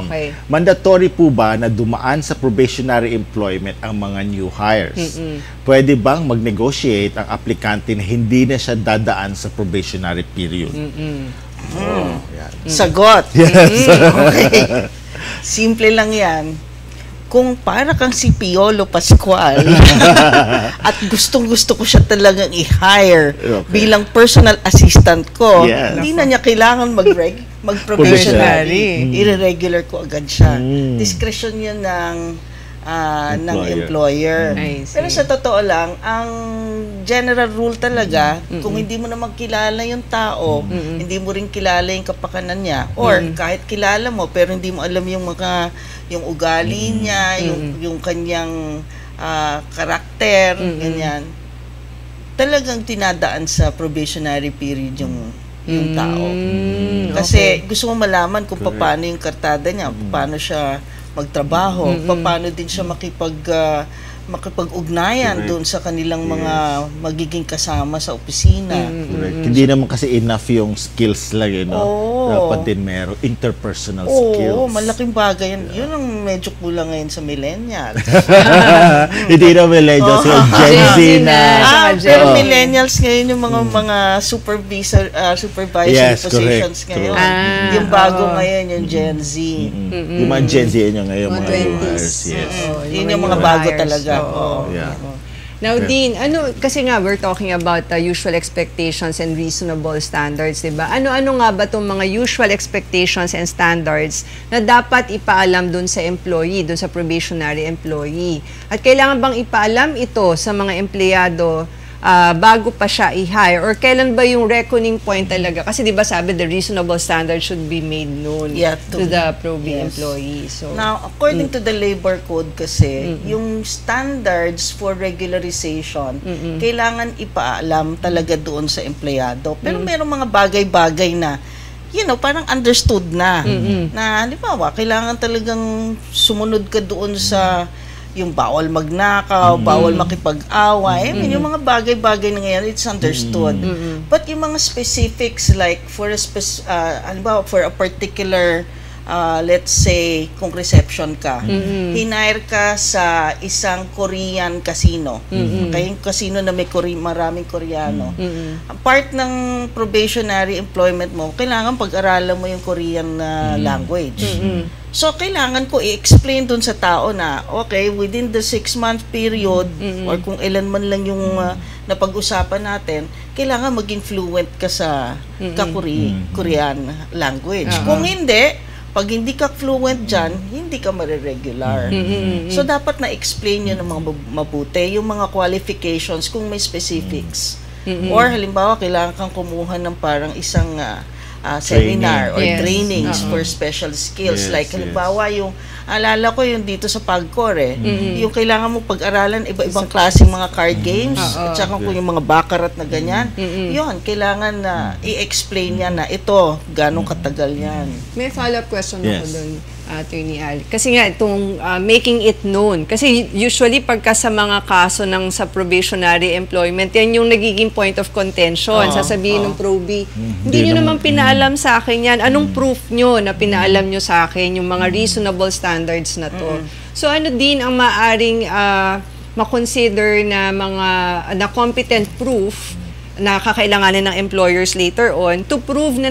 Okay. Mandatory po ba na dumaan sa probationary employment ang mga new hires? Pwede bang mag-negotiate ang aplikante na hindi na siya dadaan sa probationary period? Sagot. Yes. Okay. Simple lang yan. Kung para kang si Piolo Pascual at gustong-gusto ko siya talagang i-hire bilang personal assistant ko, hindi na niya kailangan mag-probationary. I-regular ko agad siya. Discretion yun ng employer. Pero sa totoo lang, ang general rule talaga, kung hindi mo naman kilala yung tao, hindi mo rin kilala yung kapakanan niya, or kahit kilala mo pero hindi mo alam yung ugali niya, yung kanyang karakter, ganyan. Talagang tinadaan sa probationary period yung tao. Kasi gusto mo malaman kung paano yung kartada niya, paano siya magtrabaho, paano din siya makipag-ugnayan doon sa kanilang mga magiging kasama sa opisina. Hindi naman kasi enough yung skills lang, you know? Dapat din meron interpersonal skills. Oo, malaking bagay yan. Yun ang medyo kulang ngayon sa millennials. Hindi na millennials, yung Gen Z na. Pero millennials ngayon yung mga supervisory positions ngayon. Yung bago ngayon, yung Gen Z. Yung mga Gen Z yun ngayon, mga new hires. Yun yung mga bago talaga. Now, Dean, kasi nga we're talking about usual expectations and reasonable standards, diba? Ano-ano nga ba itong mga usual expectations and standards na dapat ipaalam dun sa employee, dun sa probationary employee? At kailangan bang ipaalam ito sa mga empleyado bago pa siya i-hire? Or kailan ba yung reckoning point talaga? Kasi di ba sabi, the reasonable standard should be made known to the probie employee. So, now, according to the labor code kasi, yung standards for regularization, kailangan ipaalam talaga doon sa empleyado. Pero merong mga bagay-bagay na parang understood na. Na, halimbawa, kailangan talagang sumunod ka doon sa yung bawal magnakaw, bawal makipag-away. I mean, yung mga bagay-bagay na ngayon, it's understood. But yung mga specifics, like for a particular, let's say, kung reception ka, hinire ka sa isang Korean casino. Okay? Yung casino na may maraming Koreano. Ang part ng probationary employment mo, kailangan pag-aralan mo yung Korean language. So, kailangan ko i-explain dun sa tao na, okay, within the 6-month period, or kung ilan man lang yung napag-usapan natin, kailangan maging fluent ka sa Korean language. Kung hindi, pag hindi ka fluent dyan, hindi ka mariregular. So, dapat na-explain yun ng mga mabuti, yung mga qualifications kung may specifics. Or, halimbawa, kailangan kang kumuha ng parang isang seminar or trainings for special skills. Like, halimbawa, yung, alala ko yung dito sa PAGCOR yung kailangan mo pag-aralan iba-ibang klaseng mga card games, at saka kung yung mga baccarat na ganyan, yun, kailangan na i-explain yan na ito, ganong katagal yan. May follow-up question ako dun, Attorney Al. Kasi nga, itong making it known. Kasi usually, pagka sa mga kaso ng sa probationary employment, yan yung nagiging point of contention. Sasabihin ng probie, hindi nyo naman pinaalam sa akin yan. Anong proof nyo na pinaalam nyo sa akin yung mga reasonable standards na to? So, ano din ang maaring makonsider na mga competent proof nakakailanganin ng employers later on to prove na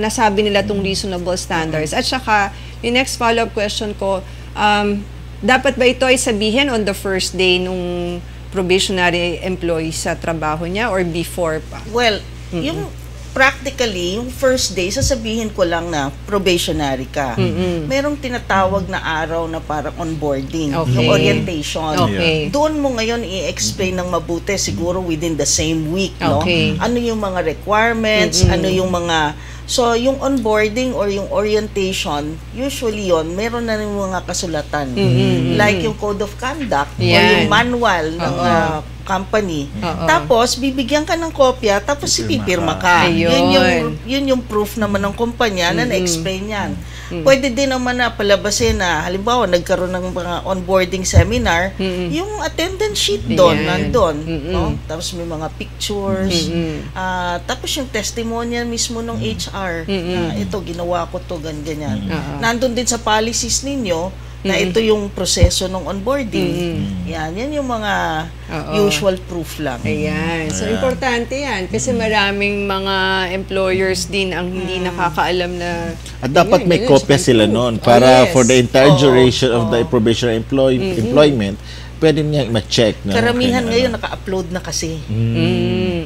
nasabi nila tong reasonable standards. At saka, yung next follow-up question ko, dapat ba ito ay sabihin on the first day nung probationary employee sa trabaho niya or before pa? Well, yung practically, yung first day, sasabihin ko lang na probationary ka. Merong tinatawag na araw na parang onboarding, yung orientation. Doon mo ngayon i-explain ng mabuti, siguro within the same week, no? Ano yung mga requirements, ano yung mga... So, yung onboarding or yung orientation, usually yon meron na rin mga kasulatan. Like yung code of conduct or yung manual ng company. Tapos, bibigyan ka ng kopya, tapos ipipirma ka. Yun yung proof naman ng kumpanya na na-explain yan. Pwede din naman na palabasin na, halimbawa, nagkaroon ng mga onboarding seminar, yung attendance sheet doon, nandun. No? Tapos may mga pictures, tapos yung testimonial mismo ng HR, na ito, ginawa ko to, ganyan. Nandun din sa policies ninyo, na ito yung proseso ng onboarding. Yan yung mga usual proof lang. Ayan. So, importante yan. Kasi maraming mga employers din ang hindi nakakaalam na... At dapat may kopya sila noon para for the entire duration of the probationary employment, pwede niya ma-check. No? Karamihan ngayon naka-upload na kasi.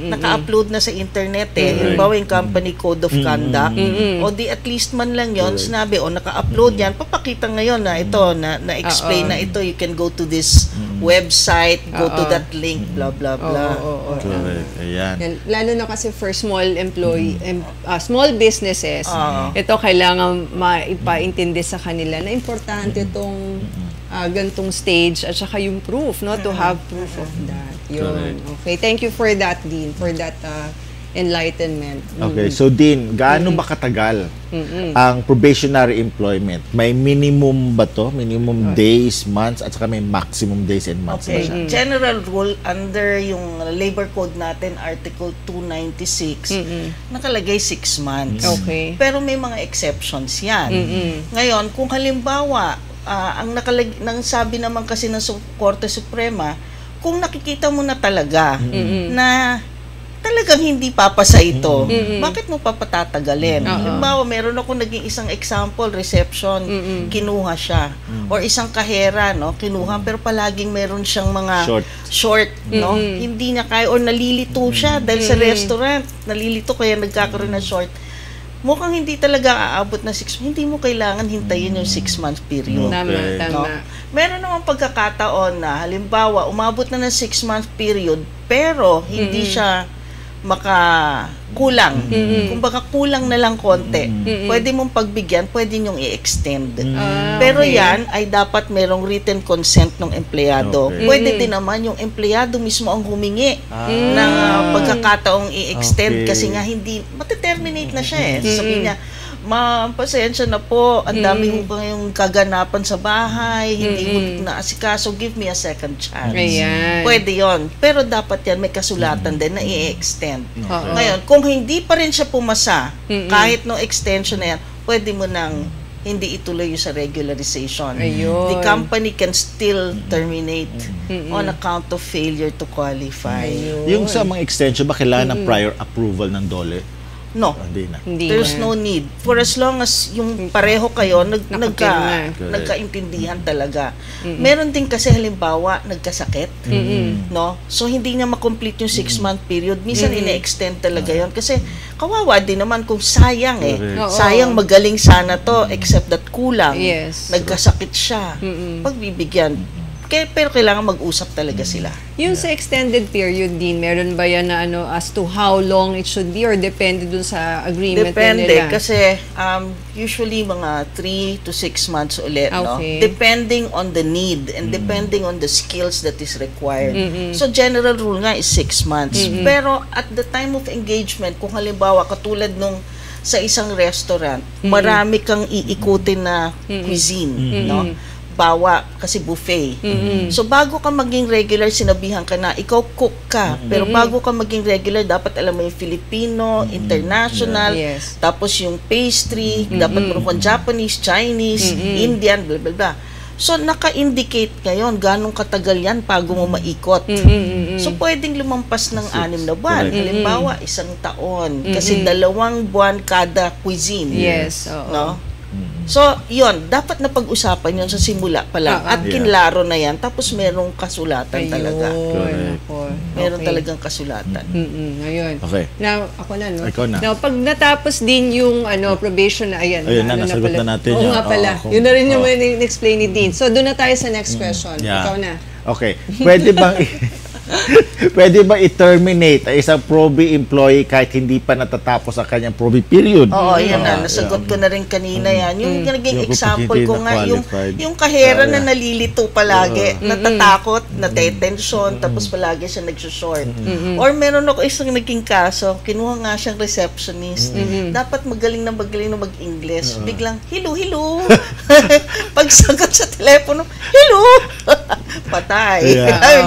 Naka-upload na sa internet eh. Halimbawa yung company code of conduct. O di at least man lang yon sinabi, naka-upload yan. Papakita ngayon na ito, na-explain na ito. You can go to this website, go to that link, blah, blah, blah. Ayan. Lalo na kasi for small employee, small businesses, ito kailangan maipaintindi sa kanila na importante itong gantong stage at saka yung proof, no, to have proof of that. Yun. Okay, thank you for that, Dean, for that enlightenment. Okay, so Dean, gaano ba katagal ang probationary employment? May minimum ba to? Minimum days, months, at saka may maximum days and months ba siya? General rule under yung labor code natin, Article 296, nakalagay 6 months. Pero may mga exceptions yan. Ngayon, kung halimbawa, ang nang sabi naman kasi ng Korte Suprema, kung nakikita mo na talaga na talagang hindi papasa ito, bakit mo papatatagalin? Halimbawa, meron ako naging isang example, reception, kinuha siya. Or isang kahera, no, kinuha, pero palaging meron siyang mga short, no? Hindi niya kaya, or nalilito siya dahil sa restaurant, nalilito kaya nagkakaroon ng short. Mukhang hindi talaga aabot na 6 months. Hindi mo kailangan hintayin yung 6-month period. Tama. No? Meron namang pagkakataon na, halimbawa, umabot na ng 6-month period, pero hindi siya makakulang. Kung baka kulang na lang konti, pwede mong pagbigyan, pwede nyong i-extend. Pero yan ay dapat merong written consent ng empleyado. Pwede din naman yung empleyado mismo ang humingi ng pagkakataong i-extend kasi nga hindi, mateterminate na siya eh. Sabi niya, pasensya na po, ang dami ko ngayong kaganapan sa bahay, hindi ko naasikaso, give me a second chance. Pwede yon. Pero dapat yan, may kasulatan din na i-extend. Ngayon, kung hindi pa rin siya pumasa, kahit no extension na yan, pwede mo nang hindi ituloy sa regularization. The company can still terminate on account of failure to qualify. Yung sa mga extension, ba kailangan ng prior approval ng DOLE? No. There's no need. For as long as yung pareho kayo, nagkaintindihan talaga. Meron din kasi halimbawa, nagkasakit. No? So, hindi niya makomplete yung 6-month period. Minsan, ine-extend talaga yon. Kasi, kawawa din naman kung sayang eh. Sayang, magaling sana to, except that kulang. Nagkasakit siya. Pagbibigyan. Pero kailangan mag-usap talaga sila. Yung sa extended period din, meron ba yan na as to how long it should be or depende dun sa agreement nila? Depende kasi usually mga 3 to 6 months ulit. No? Depending on the need and depending on the skills that is required. So general rule nga is 6 months. Pero at the time of engagement, kung halimbawa katulad nung sa isang restaurant, marami kang iikutin na cuisine. No? Bawa kasi buffet. So bago ka maging regular, sinabihan ka na ikaw cook ka. Pero bago ka maging regular, dapat alam mo yung Filipino, international, tapos yung pastry, dapat meron kang Japanese, Chinese, Indian, blah blah blah. So, naka-indicate ngayon ganong katagal yan bago mo maikot. So, pwedeng lumampas ng 6 na buwan. Halimbawa, 1 taon. Kasi 2 buwan kada cuisine. Yes. No? So, yon dapat na pag-usapan yon sa simula pa lang. At kinlaro na yan. Tapos, merong kasulatan talaga. Meron talagang kasulatan. Ngayon. Okay. Now, ako na, no? Ikaw na. Now, pag natapos din yung probation na, ayan nasagot na natin Oo yan. nga pala. Yun na rin yung in-explain ni Dean. So, doon na tayo sa next question. Ikaw na. Okay. Pwede ba i-terminate ang isang probe employee kahit hindi pa natatapos ang kanyang probe period? Oo, yan na. Nasagot ko na rin kanina yan. Yung naging example ko nga, yung kahera na nalilito palagi, natatakot, natetensyon, tapos palagi siya nagsushort. Or meron ako isang naging kaso, kinuha nga siyang receptionist. Dapat magaling na mag-English. Biglang, hello. Pagsagot sa telepono, hello! Patay.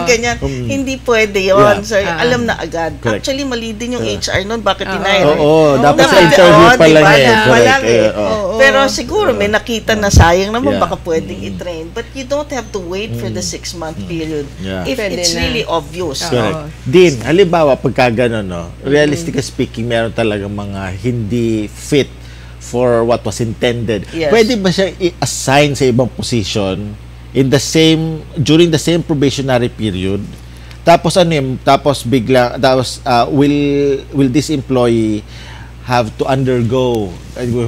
Ganyan. Hindi pwede yun. So, alam na agad. Correct. Actually, mali din yung HR nun. Bakit tinay? Dapat sa interview pa lang Pero siguro may nakita na sayang naman baka pwedeng i-train. But you don't have to wait for the 6-month period if it's really obvious. Correct. Din, halimbawa, pagka gano'n, no, realistically speaking, meron talagang mga hindi fit for what was intended. Pwede ba siya i-assign sa ibang position during the same probationary period? Tapos will this employee have to undergo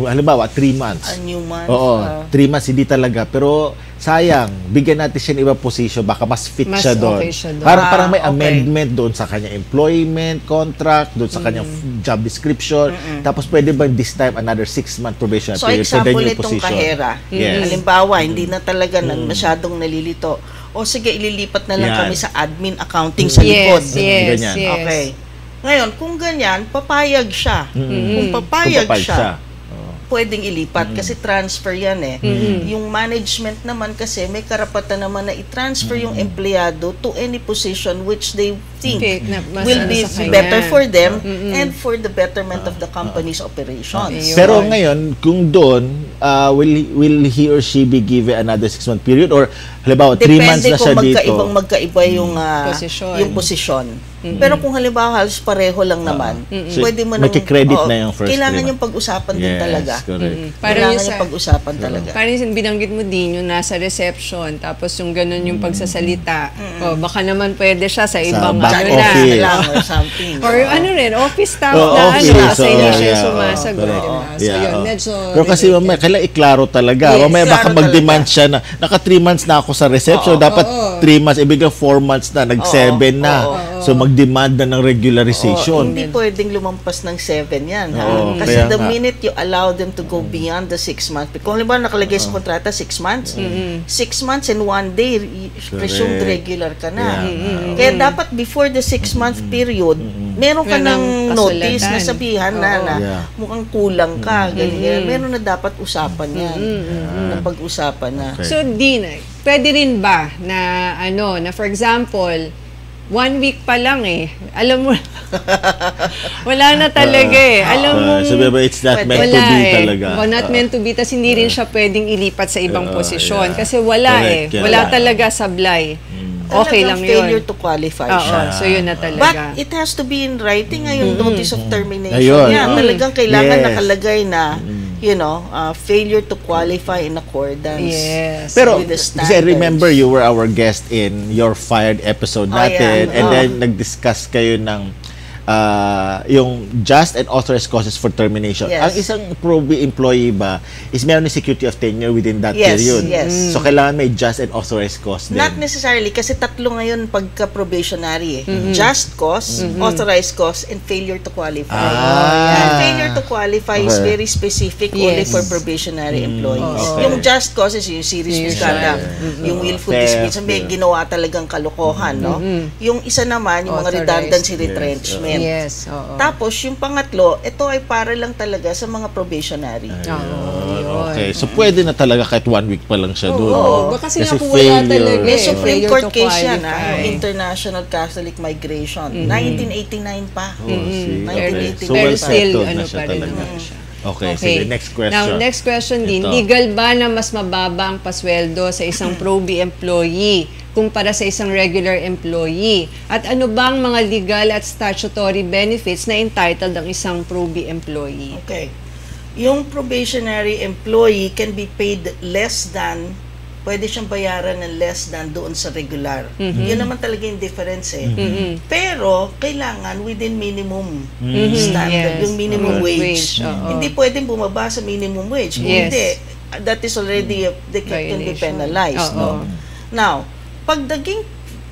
halimbawa 3 months? A new month. Oo, 3 months hindi talaga, pero sayang, bigyan natin siya ng ibang position, baka mas fit siya doon. Okay siya doon. Parang may amendment doon sa kanya employment contract, doon sa kanyang job description. Tapos pwede ba this time another 6-month probation period for the new position? So example nitong kahera. Halimbawa, hindi na talaga masyadong nalilito. O sige, ililipat na lang kami sa admin accounting sa likod. Yes. Okay. Ngayon, kung ganyan, papayag siya. Kung papayag siya, pwedeng ilipat kasi transfer yan Yung management naman kasi may karapatan naman na i-transfer yung empleyado to any position which they think will be better for them and for the betterment of the company's operations. Pero ngayon, kung doon, will he or she be given another 6-month period? Or halimbawa, 3 months na siya dito? Depende kung magkaiba yung posisyon. Pero kung halimbawa halos pareho lang naman, pwede mo nang credit na yung first kailangan yung pag-usapan din talaga. Kailangan yung pag-usapan talaga. Parang yung binanggit mo din, yung nasa reception, tapos yung ganun yung pagsasalita. Baka naman pwede siya sa ibang or something. Or office staff na sa inyo siya sumasagot. So yun, medyo... Pero kasi mamaya, kailangan iklaro talaga. Mamaya baka mag-demand siya na, naka 3 months na ako sa reception, dapat 3 months, ibigay 4 months na, nag-7 na. So mag-demand na ng regularization. Hindi pwedeng lumampas ng 7 yan. Kasi the minute you allow them to go beyond the 6 months, kung halimbawa nakalagay sa kontrata 6 months, 6 months and 1 day, presumed regular ka na. Kaya dapat before the 6-month period, meron ka ng notice na sabihan na mukhang kulang ka. Meron na dapat usapan yan. Na pag-usapan na. So, Dean, pwede rin ba na for example, 1 week pa lang alam mo, wala na talaga alam mo, sabi ba, it's not meant to be talaga. Not meant to be, tas hindi rin siya pwedeng ilipat sa ibang posisyon kasi wala wala talaga sablay. Okay lang yun. Failure to qualify siya. So yun na talaga. But it has to be in writing yung notice of termination. Talagang kailangan nakalagay na failure to qualify in accordance with the standards. Kasi I remember you were our guest in your fired episode natin and then nag-discuss kayo ng yung just and authorized causes for termination. Ang isang probe employee ba is meron ng security of tenure within that period. So kailangan may just and authorized cause din. Not necessarily kasi tatlo ngayon pagka probationary just cause, authorized cause, and failure to qualify. And failure to qualify is very specific only for probationary employees. Yung just cause is yung serious misconduct, yung willful dismissal, may ginawa talagang kalokohan, Yung isa naman yung mga redundancy retrenchment. Tapos, yung pangatlo, ito ay para lang talaga sa mga probationary. Okay. So, pwede na talaga kahit 1 week pa lang siya doon. Kasi wala talaga. May Supreme Court case yan, yung International Catholic Migration. 1989 pa. 1989 Pero still, pa rin Okay, sige, next question. Now, next question din, legal ba na mas mababa ang pasweldo sa isang Probi employee kumpara sa isang regular employee? At ano bang mga legal at statutory benefits na entitled ang isang Probi employee? Okay. Yung probationary employee can be paid less than, pwede siyang bayaran ng less than doon sa regular. Yun naman talaga yung difference eh. Pero, kailangan within minimum standard, yung minimum wage. Hindi pwedeng bumaba sa minimum wage. Kung hindi, that is already, they can be penalized. No? Now, pag naging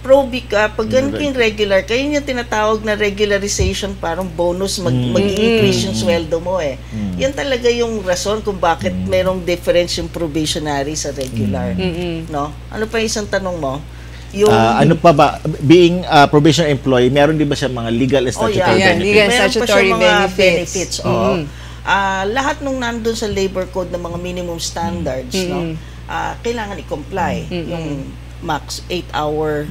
probi ka, pag naging regular ka, yun yung tinatawag na regularization, parang bonus, mag-increase yung sweldo mo eh. Yan talaga yung rason kung bakit merong difference yung probationary sa regular. No? Ano pa yung isang tanong mo? Yung, ano pa ba, being a probationary employee, meron din ba siya mga legal and statutory benefits? Legal and statutory benefits. Lahat nung nandun sa labor code ng mga minimum standards, no? Kailangan i-comply. Yung max 8-hour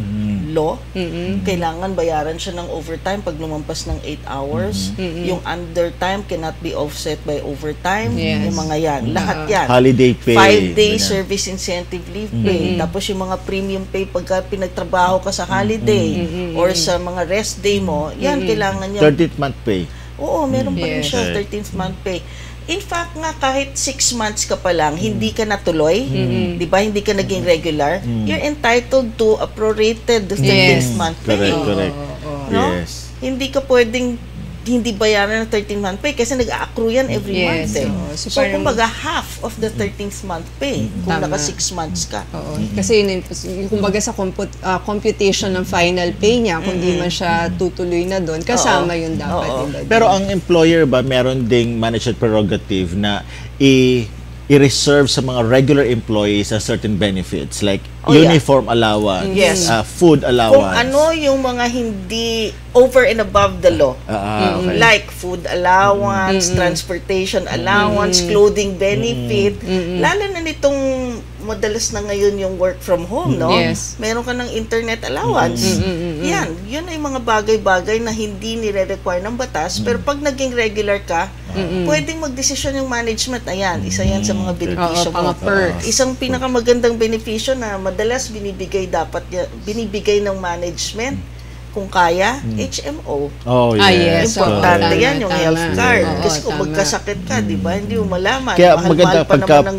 law, kailangan bayaran siya ng overtime pag lumampas ng 8 hours. Yung undertime cannot be offset by overtime. Yung mga yan. Lahat yan. Holiday pay. 5-day service incentive leave pay. Tapos yung mga premium pay pagka pinagtrabaho ka sa holiday or sa mga rest day mo, yan kailangan yan. 13th month pay. Oo, meron pa rin siya 13th month pay. In fact nga, kahit 6 months ka pa lang, hindi ka natuloy, di ba? Hindi ka naging regular, you're entitled to a prorated 13th month pay. Correct. No? Hindi ka pwedeng hindi bayaran ng 13th month pay kasi nag-a-accrue yan every month eh. So kumbaga half of the 13th month pay kung naka 6 months ka. Kasi yun, kumbaga sa computation ng final pay niya, kung di man siya tutuloy na doon, kasama yun dapat. Pero ang employer ba, meron ding management prerogative na i-reserve sa mga regular employees a certain benefits like uniform allowance, food allowance. Kung ano yung mga hindi over and above the law. Like food allowance, transportation allowance, clothing benefit. Lalo na nitong madalas na ngayon yung work from home, no? Meron ka ng internet allowance. Yan, yun ay mga bagay-bagay na hindi nire-require ng batas, pero pag naging regular ka, pwedeng magdesisyon yung management. Ayan, isa yan sa mga benepisyo mo. Isang pinakamagandang benepisyo na madalas binibigay ng management kung kaya, HMO. Importante yan, yung health card. Kasi kung magkasakit ka, di ba, hindi mo malaman. Kaya mahal-mahal pa naman ng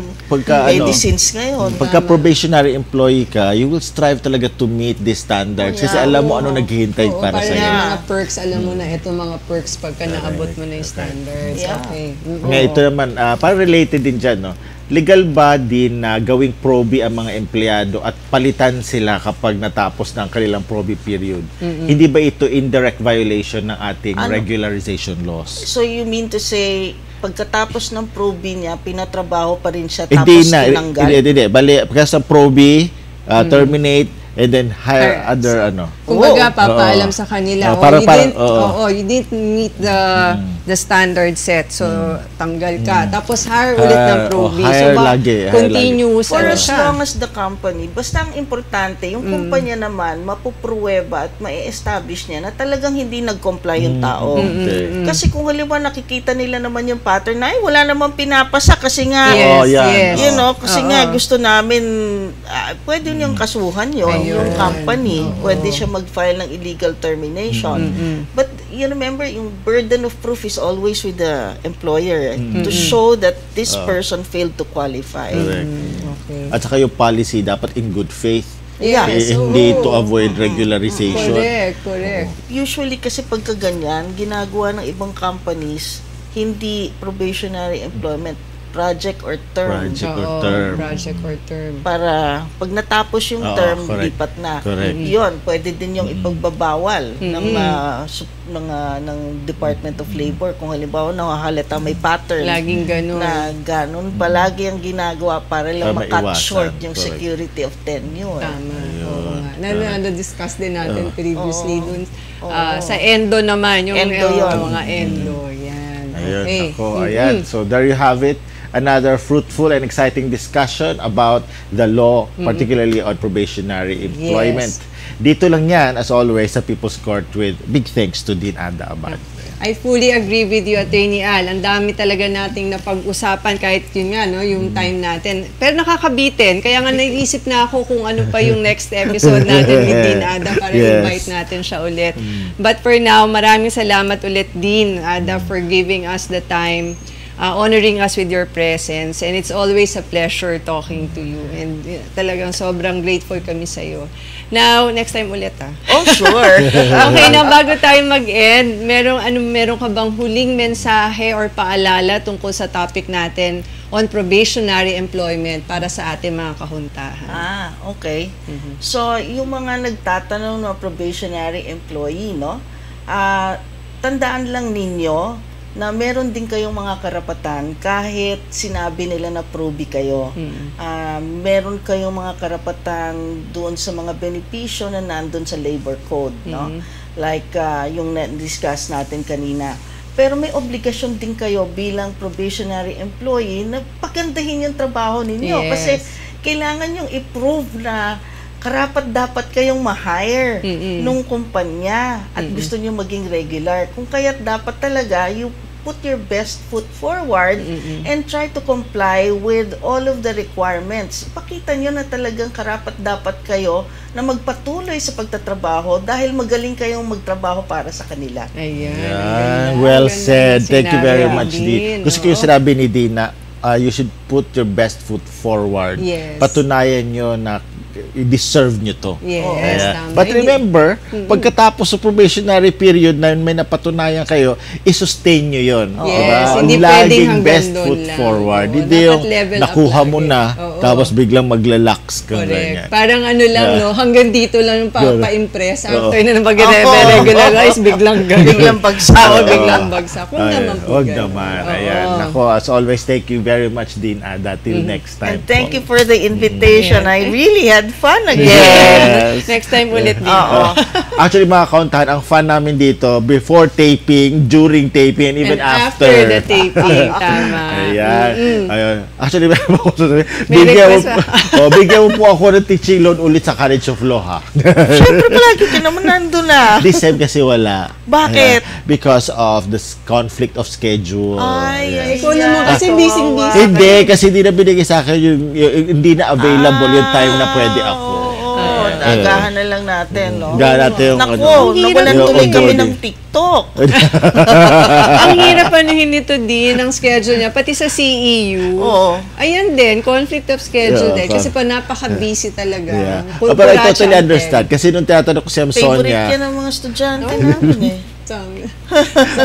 medicines ngayon. Pagka probationary employee ka, you will strive talaga to meet these standards. Kasi alam mo ano naghihintay para sa'yo. Para mga perks, alam mo na ito mga perks pagka naabot mo na yung standards. Ngayon, ito naman, para related din dyan, no? Legal ba din na gawing probi ang mga empleyado at palitan sila kapag natapos ng kanilang probi period? Hindi ba ito indirect violation ng ating regularization laws? So you mean to say, pagkatapos ng probi niya, pinatrabaho pa rin siya tapos tinanggal? Hindi. Bali, pagka sa probi, terminate, and then hire other Kumbaga, papaalam sa kanila, you didn't meet the standard set, so tanggal ka. Tapos hire ulit ng probi. So continuous for as long as the company, basta ang importante, yung kumpanya naman, mapupruweba at ma-establish niya na talagang hindi nag-comply yung tao. Kasi kung halimbawa nakikita nila naman yung pattern na, wala namang pinapasa kasi nga, kasi nga gusto namin, pwede niyang kasuhan yun. Yung company, pwede siya mag-file ng illegal termination. But you remember, yung burden of proof is always with the employer to show that this person failed to qualify. At saka yung policy dapat in good faith. Hindi to avoid regularization. Correct. Usually kasi pagka ganyan, ginagawa ng ibang companies, hindi probationary employment, project or term. Project or term. Para pag natapos yung term, lipat na. Yun, pwede din yung ipagbabawal ng Department of Labor. Kung halimbawa nakahalata may pattern. Laging ganun. Na ganun. Palagi ang ginagawa para lang makat short yung security of tenure. Tama. Na-discuss din natin previously dun. Sa endo naman, yung mga endo. Yan. Ayan. So there you have it. Another fruitful and exciting discussion about the law, particularly on probationary employment. Dito lang yan, as always, sa People's Court with big thanks to Dean Anda Abad. I fully agree with you, Attorney Al. Ang dami talaga nating napag-usapan kahit yun nga, no, yung time natin. Pero nakakabitin. Kaya nga naisip na ako kung ano pa yung next episode natin with Dean Ada para invite natin siya ulit. But for now, maraming salamat ulit, Dean Ada, for giving us the time, honoring us with your presence. And it's always a pleasure talking to you. And talagang sobrang grateful kami sa'yo. Now, next time ulit Oh, sure. Okay na, bago tayo mag-end, meron ka bang huling mensahe or paalala tungkol sa topic natin on probationary employment para sa ating mga kahuntahan? Okay. So, yung mga nagtatanong na probationary employee, no? Tandaan lang ninyo na meron din kayong mga karapatan kahit sinabi nila na proby kayo. Meron kayong mga karapatan doon sa mga benepisyo na nandun sa labor code, no? Like yung na-discuss natin kanina. Pero may obligasyon din kayo bilang probationary employee na pagandahin yung trabaho ninyo. Kasi kailangan yung i-prove na karapat-dapat kayong ma-hire nung kumpanya at gusto nyo maging regular. Kung kaya't dapat talaga, you put your best foot forward and try to comply with all of the requirements. Pakita nyo na talagang karapat-dapat kayo na magpatuloy sa pagtatrabaho dahil magaling kayong magtrabaho para sa kanila. Ayan. Well said. Thank you very much, Dean. Gusto ko yung sinabi ni Dean na you should put your best foot forward. Patunayan nyo na i-deserve nyo to. But remember, pagkatapos sa probationary period na may napatunayan kayo, i-sustain nyo yun. Hindi laging best foot forward. Hindi yung nakuha mo na, tapos biglang maglalaks ka. Parang ano lang, no? Hanggang dito lang yung pa-impress. After na mag-regularize, biglang bagsak. Biglang bagsak. Huwag naman. Ako, as always, thank you very much, Dean Ada. Till next time. And thank you for the invitation. I really had fun again. Next time ulit din. Actually, mga kauntahan, ang fun namin dito, before taping, during taping, and even after the taping. Tama. Ayun. Actually, bigyan mo po ako ng teaching loan ulit sa College of Law, ha? Siyempre, palagi ka naman nandun na. This time kasi wala. Bakit? Because of the conflict of schedule. Ikaw naman kasi busy-busy. Hindi, kasi hindi na binigay sa akin yung hindi na available yung time na pwede ako. Nagahan na lang natin, no? Naku, nawalan tuloy kami ng TikTok. Ang hirap panuhin nito din ang schedule niya, pati sa CEU. Ayan din, conflict of schedule din. Kasi pa napaka-busy talaga. But I totally understand. Kasi nung tinatanong ko si Sonia, favorite yan ng mga estudyante namin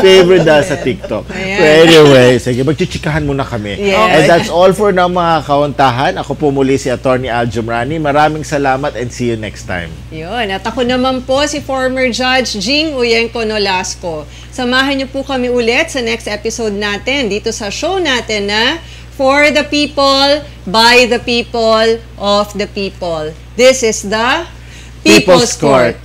favorite dahil sa TikTok. But anyway, sige, magchichikahan muna kami. And that's all for na mga kauntahan. Ako po muli si Attorney Al Jumrani. Maraming salamat and see you next time. Yun. At ako naman po si former Judge Jing Uyenko Nolasco. Samahan niyo po kami ulit sa next episode natin dito sa show natin na For the People, By the People, Of the People. This is the People's Court.